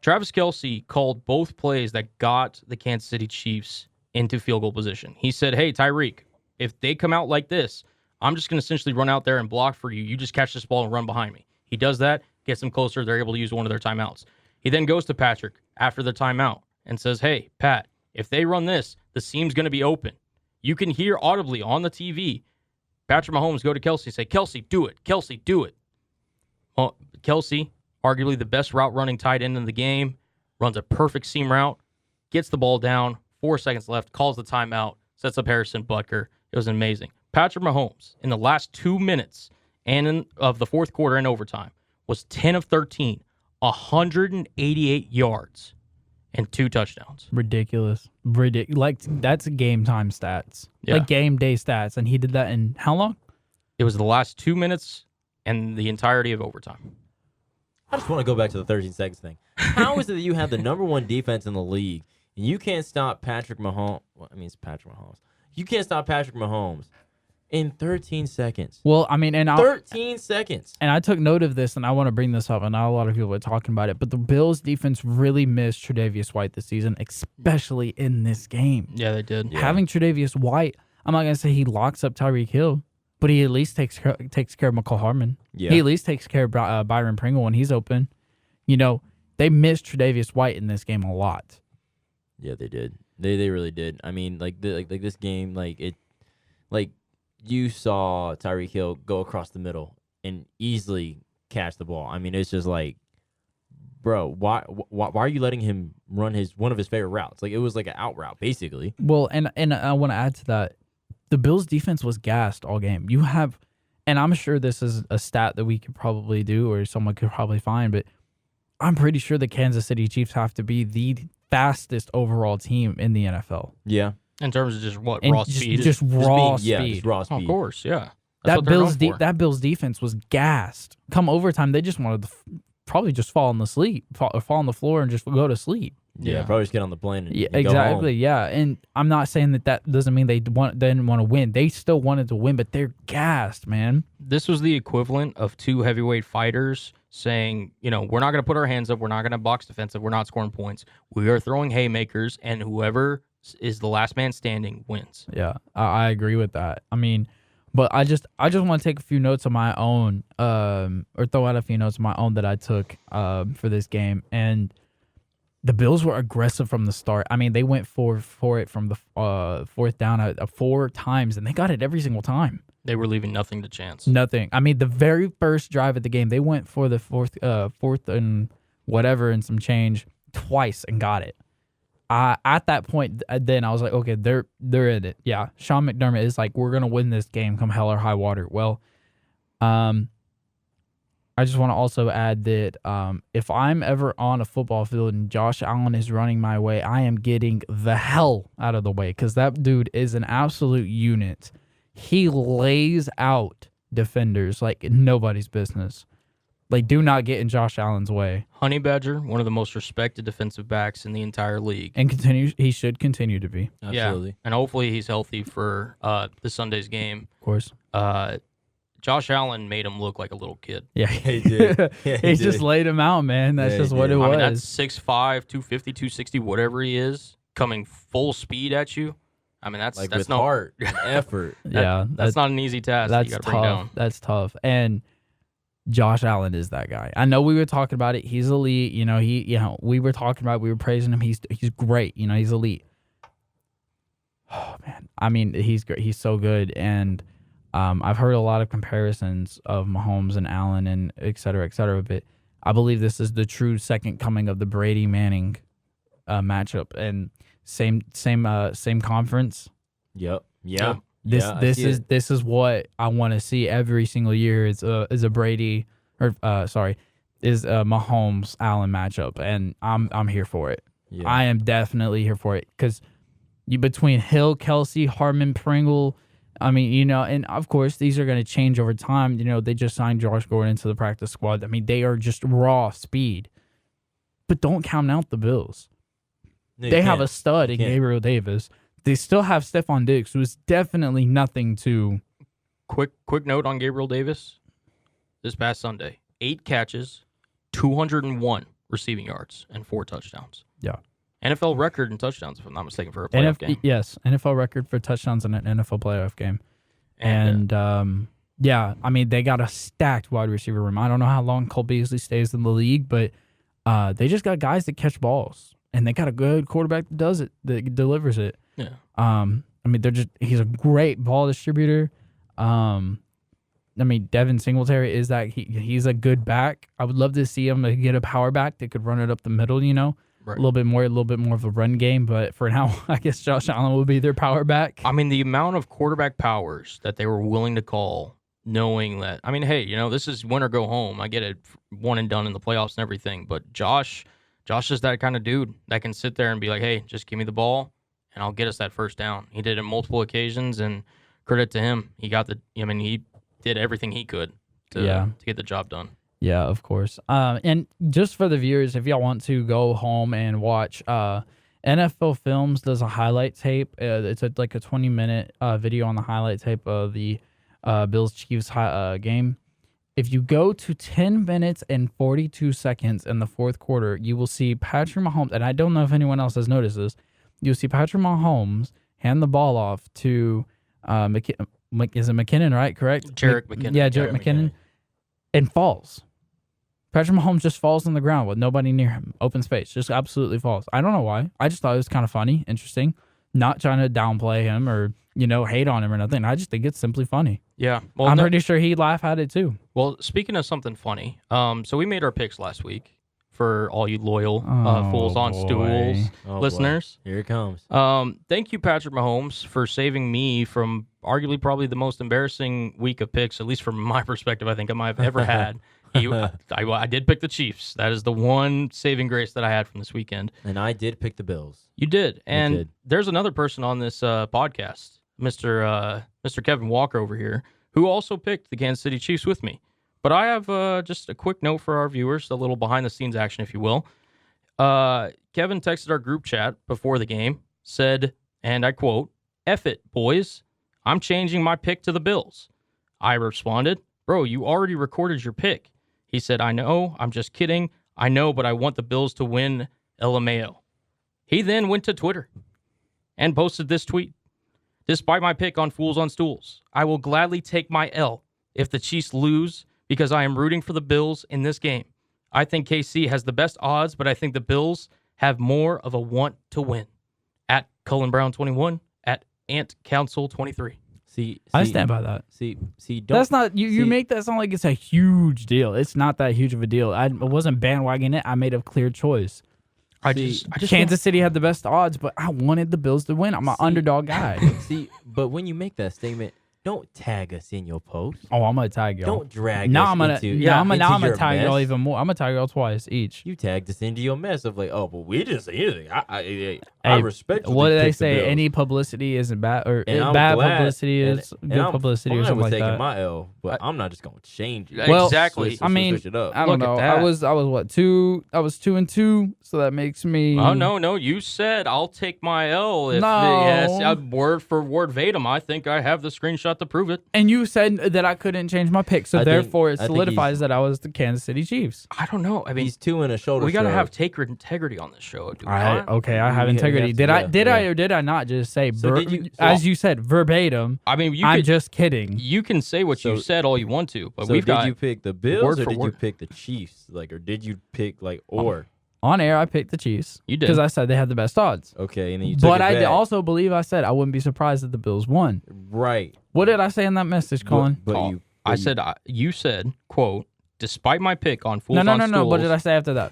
Travis Kelce called both plays that got the Kansas City Chiefs into field goal position. He said, hey, Tyreek, if they come out like this, I'm just going to essentially run out there and block for you. You just catch this ball and run behind me. He does that, gets them closer. They're able to use one of their timeouts. He then goes to Patrick after the timeout and says, hey, Pat, if they run this, the seam's going to be open. You can hear audibly on the TV Patrick Mahomes go to Kelce, say, Kelce, do it. Kelce, do it. Well, Kelce, arguably the best route running tight end in the game, runs a perfect seam route, gets the ball down, 4 seconds left, calls the timeout, sets up Harrison Butker. It was amazing. Patrick Mahomes, in the last 2 minutes of the fourth quarter and overtime, was 10 of 13, 188 yards, and 2 touchdowns. Ridiculous. Like, that's game time stats. Yeah. Like game day stats. And he did that in how long? It was the last 2 minutes and the entirety of overtime. I just want to go back to the 13 seconds thing. How is it that you have the number 1 defense in the league and you can't stop Patrick Mahomes? Well, I mean, it's Patrick Mahomes. You can't stop Patrick Mahomes in 13 seconds. Well, I mean, 13 seconds. And I took note of this, and I want to bring this up, and not a lot of people are talking about it, but the Bills' defense really missed Tre'Davious White this season, especially in this game. Yeah, they did. Yeah. Having Tre'Davious White, I'm not going to say he locks up Tyreek Hill, but he at least takes care of McCall Harmon. Yeah. He at least takes care of Byron Pringle when he's open. You know, they missed Tre'Davious White in this game a lot. Yeah, they did. They really did. I mean, like this game, you saw Tyreek Hill go across the middle and easily catch the ball. I mean, it's just like, bro, why are you letting him run one of his favorite routes? Like, it was like an out route, basically. Well, and I want to add to that, the Bills' defense was gassed all game. You have, and I'm sure this is a stat that we could probably do or someone could probably find, but I'm pretty sure the Kansas City Chiefs have to be the fastest overall team in the NFL. Yeah. In terms of just what, And raw speed? Just raw speed. Yeah, just raw speed. Of course, yeah. That's that Bills defense was gassed. Come overtime, they just wanted to probably just fall on the floor and just go to sleep. Yeah, probably just get on the plane and exactly. go home. Yeah, and I'm not saying that doesn't mean they didn't want to win. They still wanted to win, but they're gassed, man. This was the equivalent of two heavyweight fighters saying, we're not going to put our hands up. We're not going to box defensive. We're not scoring points. We are throwing haymakers, and whoever is the last man standing wins. Yeah, I agree with that. I mean, but I just want to take a few notes of my own, or throw out a few notes of my own that I took for this game. And the Bills were aggressive from the start. I mean, they went for it from the fourth down 4 times, and they got it every single time. They were leaving nothing to chance. Nothing. I mean, the very first drive of the game, they went for the fourth and whatever and some change twice and got it. At that point, then I was like, okay, they're in it. Yeah, Sean McDermott is like, we're gonna win this game, come hell or high water. Well, I just want to also add that if I'm ever on a football field and Josh Allen is running my way, I am getting the hell out of the way because that dude is an absolute unit. He lays out defenders like nobody's business. Like, do not get in Josh Allen's way. Honey Badger, one of the most respected defensive backs in the entire league. And he should continue to be. Absolutely. Yeah, and hopefully he's healthy for the Sunday's game. Of course. Josh Allen made him look like a little kid. Yeah, he did. Yeah, he just laid him out, man. That's just what it was. I mean, that's 6'5", 250, 260, whatever he is, coming full speed at you. I mean, that's with no heart and effort. That's not an easy task. That's you gotta tough. bring down. That's tough. And Josh Allen is that guy. I know we were talking about it. He's elite. We were talking about it. We were praising him. He's great. He's elite. Oh man, I mean, he's great. He's so good. And I've heard a lot of comparisons of Mahomes and Allen and et cetera, but I believe this is the true second coming of the Brady Manning matchup. And same conference. Yep. Yeah. This is what I want to see every single year is a Brady is a Mahomes Allen matchup, and I'm here for it. Yeah. I am definitely here for it because between Hill, Kelsey, Harmon, Pringle, I mean, and of course these are going to change over time. They just signed Josh Gordon into the practice squad. I mean, they are just raw speed, but don't count out the Bills. They have a stud in Gabriel Davis. They still have Stephon Diggs, who is definitely nothing to. Quick note on Gabriel Davis. This past Sunday, 8 catches, 201 receiving yards, and 4 touchdowns. Yeah. NFL record in touchdowns, if I'm not mistaken, for a playoff game. Yes, NFL record for touchdowns in an NFL playoff game. And yeah, I mean, they got a stacked wide receiver room. I don't know how long Cole Beasley stays in the league, but they just got guys that catch balls. And they got a good quarterback that does it, that delivers it. Yeah. I mean, he's a great ball distributor. I mean, Devin Singletary is that he's a good back. I would love to see him get a power back that could run it up the middle, Right. a little bit more of a run game. But for now, I guess Josh Allen will be their power back. I mean, the amount of quarterback powers that they were willing to call, knowing that, I mean, hey, this is win or go home. I get it, one and done in the playoffs and everything. But Josh is that kind of dude that can sit there and be like, hey, just give me the ball and I'll get us that first down. He did it multiple occasions, and credit to him. He did everything he could to get the job done. Yeah, of course. And just for the viewers, if y'all want to go home and watch, NFL Films does a highlight tape. It's like a 20-minute video on the highlight tape of the Bills-Chiefs game. If you go to 10 minutes and 42 seconds in the fourth quarter, you will see Patrick Mahomes, and I don't know if anyone else has noticed this, you'll see Patrick Mahomes hand the ball off to, is it McKinnon, right? Correct? Jerick McKinnon. Yeah, Jerick McKinnon, and falls. Patrick Mahomes just falls on the ground with nobody near him. Open space. Just absolutely falls. I don't know why. I just thought it was kind of funny, interesting. Not trying to downplay him or, hate on him or nothing. I just think it's simply funny. Yeah. Well, I'm pretty sure he'd laugh at it too. Well, speaking of something funny, so we made our picks last week for all you loyal Fools on Stools listeners. Boy. Here it comes. Thank you, Patrick Mahomes, for saving me from arguably probably the most embarrassing week of picks, at least from my perspective, I think I might have ever had. I did pick the Chiefs. That is the one saving grace that I had from this weekend. And I did pick the Bills. You did. And there's another person on this podcast, Mr. Kevin Walker over here, who also picked the Kansas City Chiefs with me. But I have just a quick note for our viewers, a little behind-the-scenes action, if you will. Kevin texted our group chat before the game, said, and I quote, "F it, boys. I'm changing my pick to the Bills." I responded, "Bro, you already recorded your pick." He said, "I know. I'm just kidding. I know, but I want the Bills to win LMAO." He then went to Twitter and posted this tweet. "Despite my pick on Fools on Stools, I will gladly take my L if the Chiefs lose because I am rooting for the Bills in this game. I think KC has the best odds, but I think the Bills have more of a want to win." At Cullen Brown 21, at Ant Council 23. See, I stand by that. See, don't. That's not you make that sound like it's a huge deal. It's not that huge of a deal. I wasn't bandwagoning it. I made a clear choice. I just Kansas City had the best odds, but I wanted the Bills to win. I'm an underdog guy. See, but when you make that statement, don't tag us in your post. Oh, I'm gonna tag y'all. Don't drag now us I'm gonna, into yeah, into now I'm gonna your tag mess. y'all even more. I'm gonna tag y'all twice each. You tagged us into your mess of like, oh, but we didn't say anything. I respect you. What did they picked the say? Bills. Any publicity isn't bad, or And I'm bad glad- publicity is and good I'm publicity, or fine something with like taking that. my L, but I'm not just gonna change it. Well, exactly. Switch I mean, it up. I don't Look at know. that. I was what 2? I was 2-2, so that makes me. Oh, no. You said I'll take my L. If No. Yes, word for word verbatim. I think I have the screenshot to prove it. And you said that I couldn't change my pick, so I think- therefore it I think solidifies that I was the Kansas City Chiefs. I don't know. I mean, He's 2 in a shoulder. we got to shrug. have integrity on this show. Do we I not? okay, I have Yeah, integrity. yes, Did I yeah. or did I not just say So did you- as you said verbatim? I mean, I'm could, just kidding. you can say what you So- said all you want to, but So we've did got you pick the Bills word or for did you word. pick the Chiefs? Like, or did you pick like or? On air, I picked the Chiefs. You did. Because I said they had the best odds. Okay, and then you took But it I back. also believe I said I wouldn't be surprised if the Bills won. right. What did I say in that message, Colin? But Oh, you. I said you said, quote, "Despite my pick on Fools No. on Stools, What did I say after that?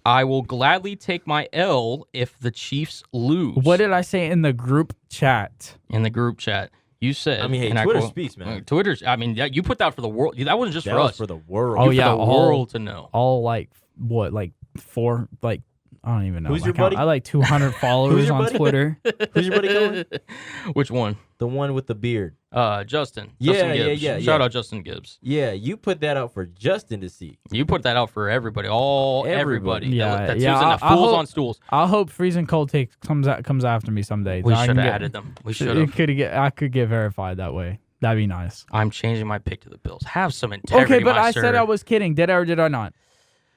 I will gladly take my L if the Chiefs lose." What did I say in the group chat? in the group chat? You said, I mean, hey, and I Twitter quote- speaks, man. Twitter's. I mean, you put that for the world. That wasn't just That for was us. for the world. Oh, for yeah, the all- world to know. All like what, like 4, like I don't even know. Who's my your count. buddy? I like 200 followers your on buddy? Twitter. Who's your buddy going? Which one? The one with the beard. Justin. Yeah, Justin yeah, Gibbs. yeah, Shout yeah. out Justin Gibbs. Yeah, you put that out for Justin to see. You put that out for everybody. Everybody. Yeah, That's yeah, using the I Fools hope- on Stools. I hope Freezing Cold Take comes after me someday. We I should can have get- added them. We should have. I could get verified that way. That'd be nice. I'm changing my pick to the Bills. Have some integrity, Okay, but my I sir. said I was kidding. Did I or did I not?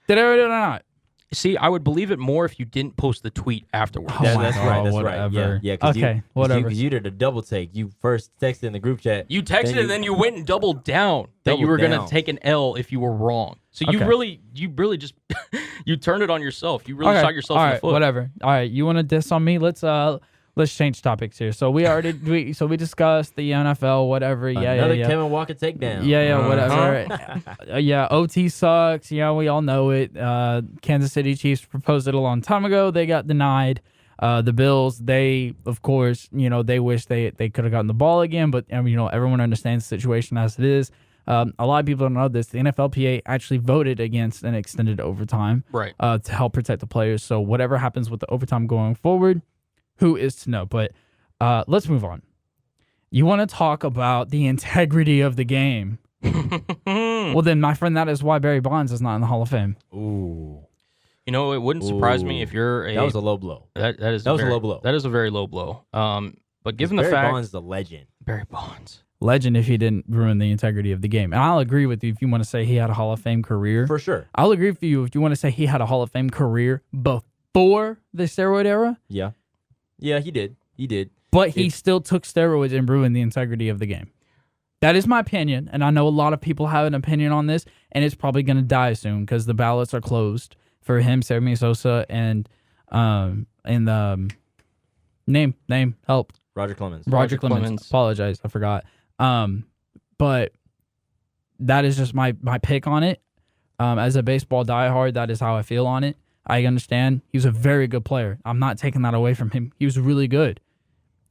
Did I or did I not? See, I would believe it more if you didn't post the tweet afterwards. Oh my That's God, right. That's whatever. right. Yeah. Okay, whatever. Because you did a double take. You first texted in the group chat. You texted and then you went and doubled down that you Doubled were going down. to take an L if you were wrong. So you Okay. really just you turned it on yourself. You really Okay, shot yourself all in right, the foot. Whatever. All right, you want to diss on me? Let's change topics here. So we already we discussed the NFL, whatever. Another Yeah. Kevin Walker takedown. Yeah, whatever. Yeah, OT sucks. Yeah, we all know it. Kansas City Chiefs proposed it a long time ago. They got denied. The Bills, they, of course, they wish they could have gotten the ball again, but everyone understands the situation as it is. A lot of people don't know this. The NFLPA actually voted against an extended overtime, Right. to help protect the players. So whatever happens with the overtime going forward, who is to know? But let's move on. You want to talk about the integrity of the game? Well, then, my friend, that is why Barry Bonds is not in the Hall of Fame. Ooh. It wouldn't surprise me if you're a. That was a low blow. That was a low blow. That is a very low blow. But given the Barry fact Bonds is a legend. Barry Bonds. Legend if he didn't ruin the integrity of the game. And I'll agree with you if you want to say he had a Hall of Fame career. For sure. I'll agree with you if you want to say he had a Hall of Fame career before the steroid era, Yeah. Yeah, he did. He did. but he still took steroids and ruined the integrity of the game. That is my opinion, and I know a lot of people have an opinion on this, and it's probably going to die soon because the ballots are closed for him, Sammy Sosa, and name, help. Roger Clemens. Roger Clemens. Apologize, I forgot. But that is just my pick on it. As a baseball diehard, that is how I feel on it. I understand he was a very good player. I'm not taking that away from him. He was really good.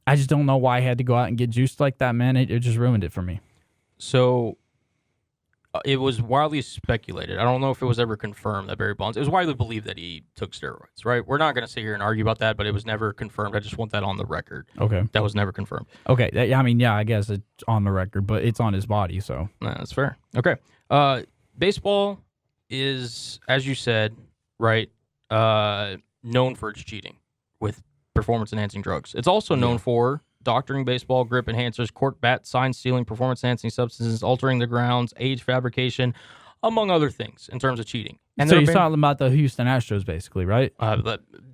I just don't know why he had to go out and get juiced like that, man. It just ruined it for me. So It was widely speculated. I don't know if it was ever confirmed that Barry Bonds. It was widely believed that he took steroids. Right? We're not going to sit here and argue about that, but it was never confirmed. I just want that on the record. Okay. That was never confirmed. Okay. I guess it's on the record, but it's on his body, so. Nah, that's fair. Okay. Baseball is, as you said, right, known for its cheating with performance-enhancing drugs. It's also known for doctoring baseball, grip enhancers, cork bat, sign stealing, performance-enhancing substances, altering the grounds, age fabrication, among other things in terms of cheating. And so you're talking about the Houston Astros, basically, right?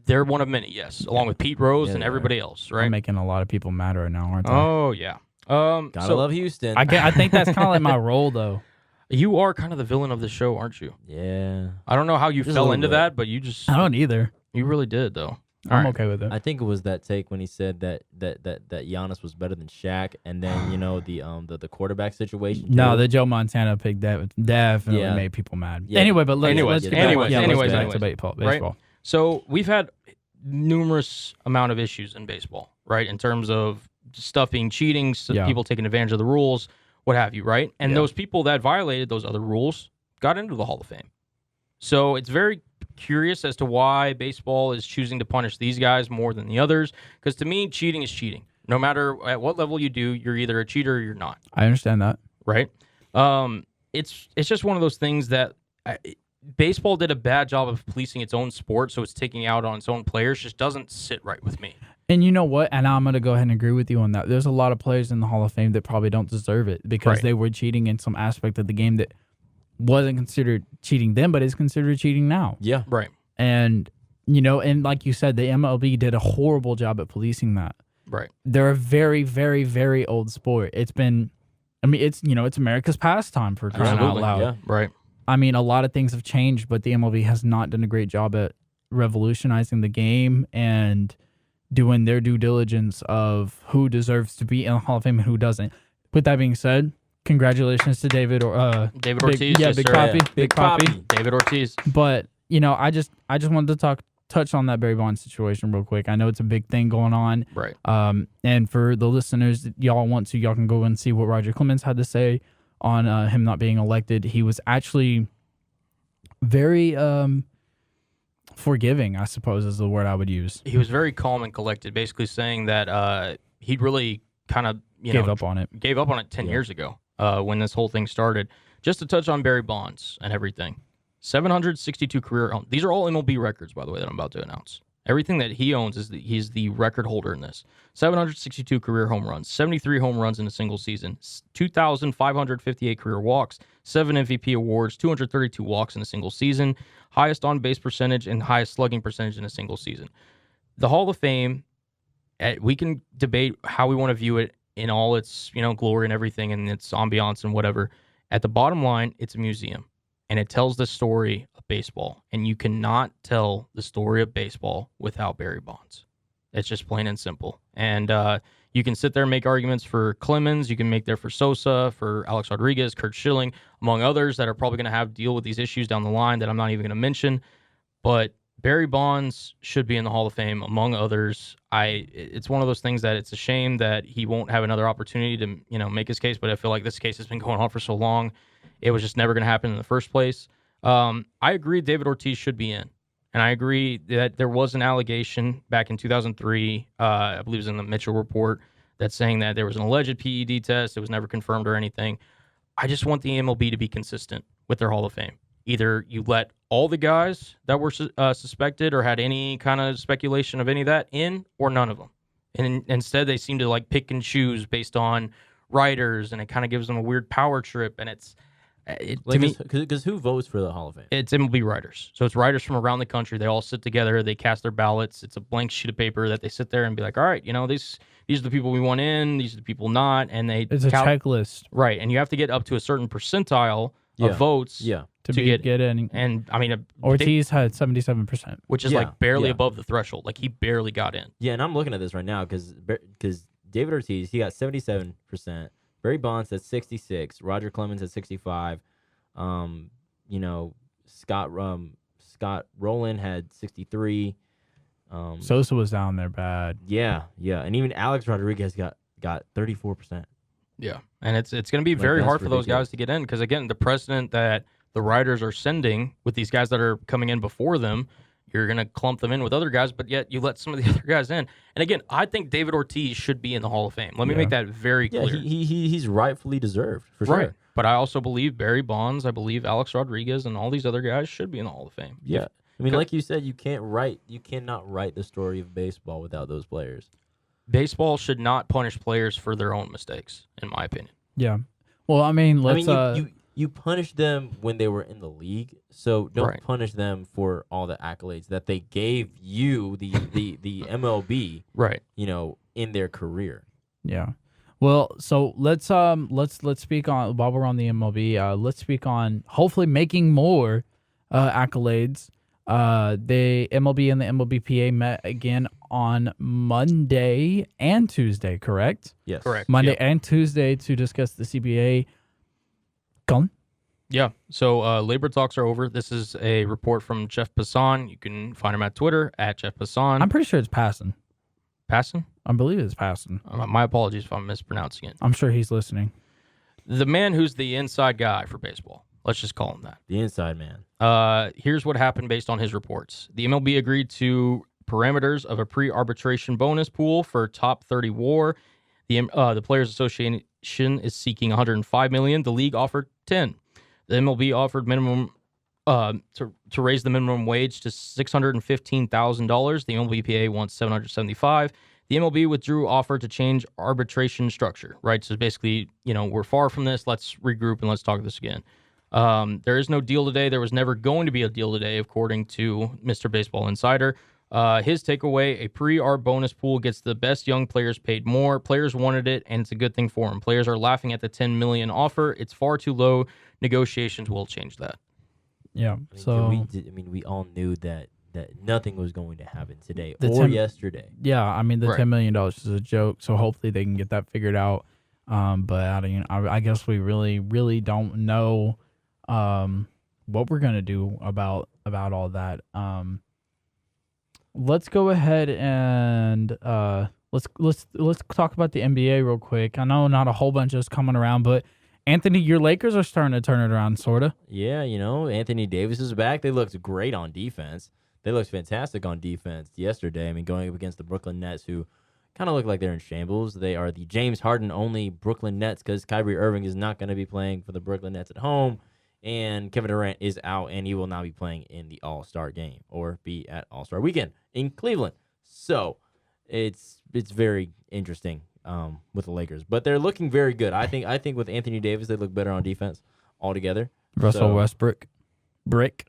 They're one of many, yes, along with Pete Rose and everybody else, right? I'm making a lot of people mad right now, aren't I? Oh, yeah. Gotta love Houston. I think that's kind of like my role, though. You are kind of the villain of the show, aren't you? Yeah. I don't know how you fell into that, but you just... I don't either. You really did, though. I'm okay with it. I think it was that take when he said that Giannis was better than Shaq, and then the quarterback situation. No, the Joe Montana pick definitely made people mad. Yeah. Anyway, but let's get back to baseball. baseball. So we've had numerous amount of issues in baseball, right? In terms of stuff being cheating, people taking advantage of the rules, what have you, right? And those people that violated those other rules got into the Hall of Fame. So it's very curious as to why baseball is choosing to punish these guys more than the others. Because to me, cheating is cheating. No matter at what level you do, you're either a cheater or you're not. I understand that. Right? It's just one of those things that baseball did a bad job of policing its own sport, so it's taking out on its own players. Just doesn't sit right with me. And you know what? And I'm going to go ahead and agree with you on that. There's a lot of players in the Hall of Fame that probably don't deserve it because they were cheating in some aspect of the game that wasn't considered cheating then, but is considered cheating now. Yeah. Right. And, and like you said, the MLB did a horrible job at policing that. Right. They're a very, very, very old sport. It's been, it's America's pastime for crying out loud. Yeah. Right. A lot of things have changed, but the MLB has not done a great job at revolutionizing the game and doing their due diligence of who deserves to be in the Hall of Fame and who doesn't. With that being said, congratulations to David Ortiz. Big Papi. David Ortiz. But I just wanted to touch on that Barry Bonds situation real quick. I know it's a big thing going on. Right. And for the listeners, y'all can go and see what Roger Clemens had to say on him not being elected. He was actually very forgiving, I suppose is the word I would use. He was very calm and collected, basically saying that he'd really kind of gave up on it 10 years ago when this whole thing started. Just to touch on Barry Bonds and everything, 762 career home. These are all MLB records, by the way, that I'm about to announce. Everything that he owns he's the record holder in this. 762 career home runs, 73 home runs in a single season, 2,558 career walks, 7 MVP awards, 232 walks in a single season, highest on-base percentage and highest slugging percentage in a single season. The Hall of Fame, we can debate how we want to view it in all its glory and everything and its ambiance and whatever. At the bottom line, it's a museum, and it tells the story of baseball, and you cannot tell the story of baseball without Barry Bonds. It's just plain and simple. And you can sit there and make arguments for Clemens. You can make there for Sosa, for Alex Rodriguez, Kurt Schilling, among others that are probably going to have to deal with these issues down the line that I'm not even going to mention. But Barry Bonds should be in the Hall of Fame, among others. It's one of those things that it's a shame that he won't have another opportunity to make his case, but I feel like this case has been going on for so long. It was just never going to happen in the first place. I agree David Ortiz should be in. And I agree that there was an allegation back in 2003, I believe it was in the Mitchell report, that's saying that there was an alleged PED test. It was never confirmed or anything. I just want the MLB to be consistent with their Hall of Fame. Either you let all the guys that were suspected or had any kind of speculation of any of that in, or none of them. And instead, they seem to pick and choose based on writers, and it kind of gives them a weird power trip. And to me, because who votes for the Hall of Fame? It's MLB writers. So it's writers from around the country. They all sit together. They cast their ballots. It's a blank sheet of paper that they sit there and be like, all right, these are the people we want in. These are the people not. And it's a checklist, right? And you have to get up to a certain percentile of votes, to get in. And Ortiz had 77%, which is barely above the threshold. He barely got in. Yeah, and I'm looking at this right now because David Ortiz, he got 77%. Barry Bonds at 66, Roger Clemens at 65. Scott Rowland had 63. Sosa was down there bad. Yeah, and even Alex Rodriguez got 34%. Yeah, and it's going to be very hard for those guys to get in because, again, the precedent that the riders are sending with these guys that are coming in before them, you're going to clump them in with other guys, but yet you let some of the other guys in. And again, I think David Ortiz should be in the Hall of Fame. Let me make that very clear. Yeah, he's rightfully deserved, for sure. Right. But I also believe Barry Bonds, I believe Alex Rodriguez, and all these other guys should be in the Hall of Fame. Yeah. I mean, like you said, you cannot write the story of baseball without those players. Baseball should not punish players for their own mistakes, in my opinion. Yeah. Well, I mean, you punish them when they were in the league, so don't punish them for all the accolades that they gave you, the MLB, right? In their career. Yeah. Well, so let's speak on, while we're on the MLB. Let's speak on hopefully making more accolades. The MLB and the MLBPA met again on Monday and Tuesday, correct? Yes. Correct. Monday and Tuesday to discuss the CBA. Cullen? Yeah. So labor talks are over. This is a report from Jeff Passan. You can find him at Twitter at Jeff Passan. I'm pretty sure it's Passan. Passan? I believe it's Passan. My apologies if I'm mispronouncing it. I'm sure he's listening. The man who's the inside guy for baseball. Let's just call him that. The inside man. Here's what happened based on his reports. The MLB agreed to parameters of a pre-arbitration bonus pool for top 30 WAR. The Players Association is seeking $105 million. The league offered $10 million. The MLB offered minimum to raise the minimum wage to $615,000. The MLBPA wants $775,000. The MLB withdrew offer to change arbitration structure. Right, so basically, we're far from this. Let's regroup and let's talk this again. There is no deal today. There was never going to be a deal today, according to Mr. Baseball Insider. His takeaway, a pre-arb bonus pool gets the best young players paid more. Players wanted it, and it's a good thing for them. Players are laughing at the $10 million offer. It's far too low. Negotiations will change that. Yeah. We all knew that nothing was going to happen today or yesterday. Yeah, I mean, the $10 million is a joke, so hopefully they can get that figured out. But I guess we really don't know what we're gonna do about all that. Let's go ahead and let's talk about the NBA real quick. I know not a whole bunch is coming around, but Anthony, your Lakers are starting to turn it around, sorta. Yeah, Anthony Davis is back. They looked great on defense. They looked fantastic on defense yesterday. I mean, going up against the Brooklyn Nets, who kind of look like they're in shambles. They are the James Harden-only Brooklyn Nets because Kyrie Irving is not going to be playing for the Brooklyn Nets at home, and Kevin Durant is out, and he will not be playing in the All-Star game or be at All-Star Weekend in Cleveland. So it's very interesting with the Lakers, but they're looking very good. I think with Anthony Davis, they look better on defense altogether. Russell Westbrook, brick.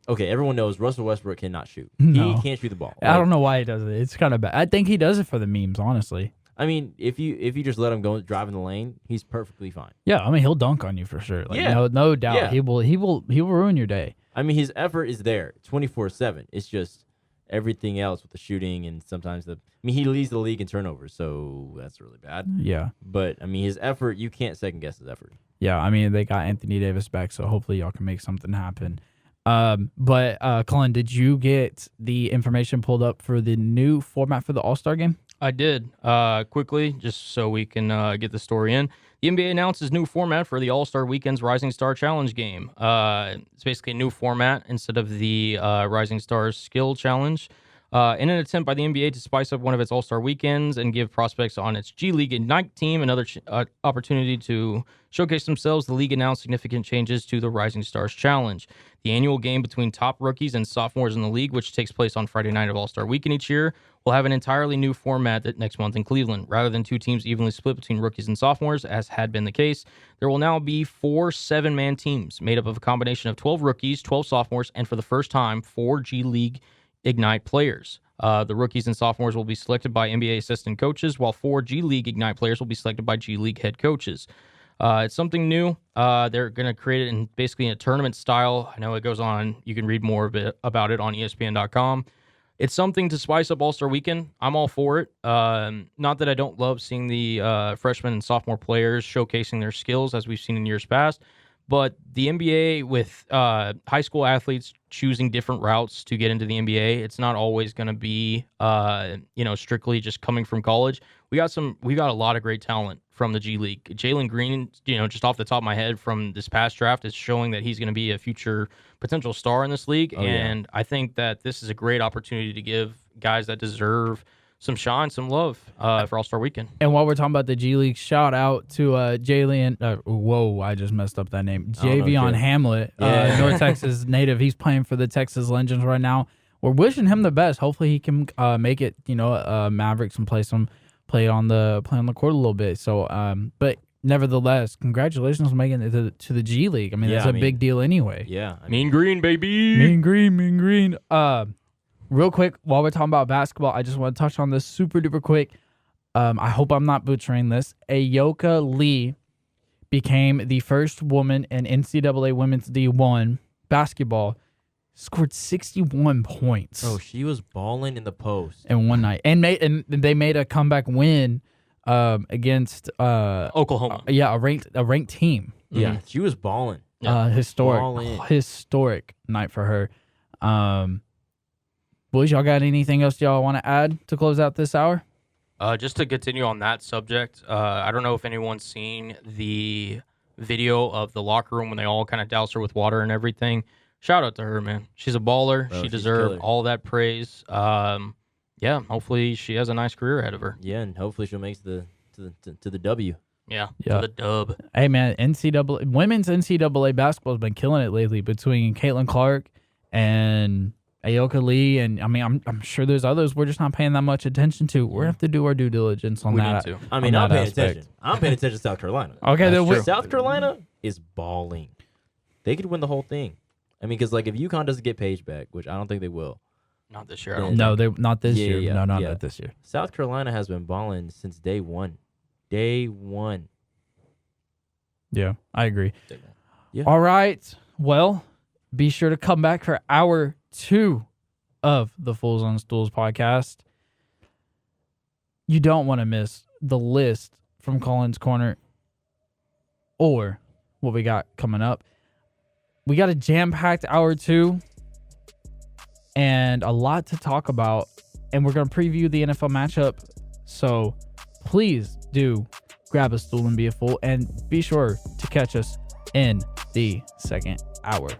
Okay, everyone knows Russell Westbrook cannot shoot. No. He can't shoot the ball. I don't know why he does it. It's kind of bad. I think he does it for the memes, honestly. I mean, if you just let him go drive in the lane, he's perfectly fine. Yeah, I mean, he'll dunk on you for sure. No doubt. Yeah. He will ruin your day. I mean, his effort is there 24/7. It's just everything else with the shooting and sometimes he leads the league in turnovers, so that's really bad. Yeah. But I mean, his effort, you can't second guess his effort. Yeah, I mean, they got Anthony Davis back, so hopefully y'all can make something happen. But Cullen, did you get the information pulled up for the new format for the All-Star game? I did. Quickly, just so we can get the story in. The NBA announces new format for the All-Star Weekend's Rising Star Challenge game. It's basically a new format instead of the Rising Stars Skill Challenge. In an attempt by the NBA to spice up one of its All-Star Weekends and give prospects on its G League Ignite team another opportunity to showcase themselves, the league announced significant changes to the Rising Stars Challenge. The annual game between top rookies and sophomores in the league, which takes place on Friday night of All-Star Weekend each year, will have an entirely new format next month in Cleveland. Rather than two teams evenly split between rookies and sophomores, as had been the case, there will now be 4 7-man teams made up of a combination of 12 rookies, 12 sophomores, and for the first time, 4 G League Ignite players. The rookies and sophomores will be selected by NBA assistant coaches, while 4 G League Ignite players will be selected by G League head coaches. It's something new. They're going to create it in basically a tournament style. I know it goes on. You can read more about it on ESPN.com. It's something to spice up All-Star Weekend. I'm all for it. Not that I don't love seeing the freshman and sophomore players showcasing their skills as we've seen in years past, But the NBA, with high school athletes choosing different routes to get into the NBA, it's not always going to be, strictly just coming from college. We got a lot of great talent from the G League. Jalen Green, just off the top of my head from this past draft, is showing that he's going to be a future potential star in this league. And I think that this is a great opportunity to give guys that deserve some shine, some love for All-Star Weekend. And while we're talking about the G League, shout out to Jalen. I just messed up that name. Javion Hamlet, North Texas native. He's playing for the Texas Legends right now. We're wishing him the best. Hopefully, he can make it. Mavericks and play on the court a little bit. So, but nevertheless, congratulations on making it to the G League. I mean, that's a big deal anyway. Yeah, mean green, baby. Mean green. Real quick, while we're talking about basketball, I just want to touch on this super duper quick. I hope I'm not butchering this. Ayoka Lee became the first woman in NCAA Women's D1 basketball. Scored 61 points. Oh, she was balling in the post in one night, and they made a comeback win against Oklahoma. A ranked team. Yeah, she was balling. Historic night for her. Boys, y'all got anything else y'all want to add to close out this hour? Just to continue on that subject, I don't know if anyone's seen the video of the locker room when they all kind of douse her with water and everything. Shout out to her, man. She's a baller. She deserves all that praise. Hopefully she has a nice career ahead of her. Yeah, and hopefully she'll make it to the W. Yeah, to the dub. Hey, man, women's NCAA basketball has been killing it lately between Caitlin Clark and Ayoka Lee, and I mean, I'm sure there's others we're just not paying that much attention to. We're gonna have to do our due diligence on that. I mean, I'm paying attention. I'm paying attention to South Carolina. Okay, then South Carolina is balling. They could win the whole thing. I mean, because like if UConn doesn't get Paige back, which I don't think they will. Not this year. They're not this year. Yeah. No, not this year. South Carolina has been balling since day one. Day one. Yeah, I agree. Yeah. All right. Well, be sure to come back for hour 2 of the Fools on Stools podcast. You don't want to miss the list from Cullen's Corner or what we got coming up. We got a jam-packed hour 2 and a lot to talk about, and we're going to preview the NFL matchup. So please do grab a stool and be a fool, and be sure to catch us in the second hour.